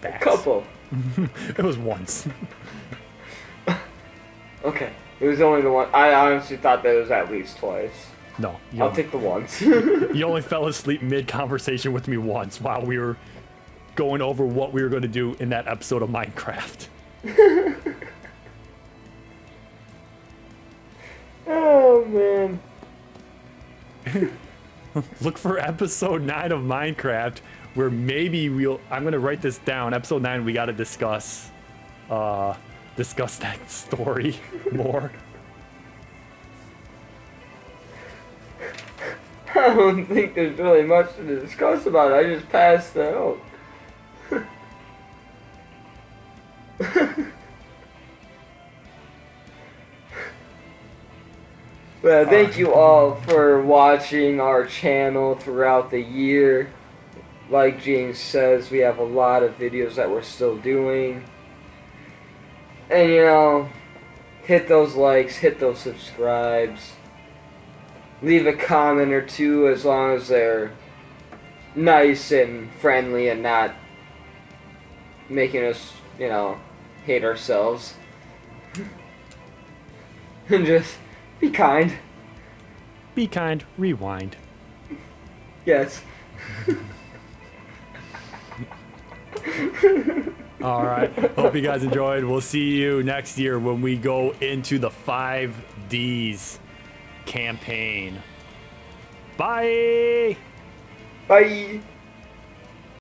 A couple. It was once. Okay. It was only the one. I honestly thought that it was at least twice. No. I'll take the once. You only fell asleep mid-conversation with me once while we were going over what we were going to do in that episode of Minecraft. Oh, man. Look for episode 9 of Minecraft, where maybe I'm going to write this down. Episode 9, we got to discuss that story more. I don't think there's really much to discuss about it. I just passed out. Well, thank you all for watching our channel throughout the year. Like James says, we have a lot of videos that we're still doing. And you know, hit those likes, hit those subscribes. Leave a comment or two as long as they're nice and friendly and not making us, you know, hate ourselves. And just be kind. Be kind, rewind. Yes. Alright, hope you guys enjoyed. We'll see you next year when we go into the 5Ds campaign. Bye! Bye!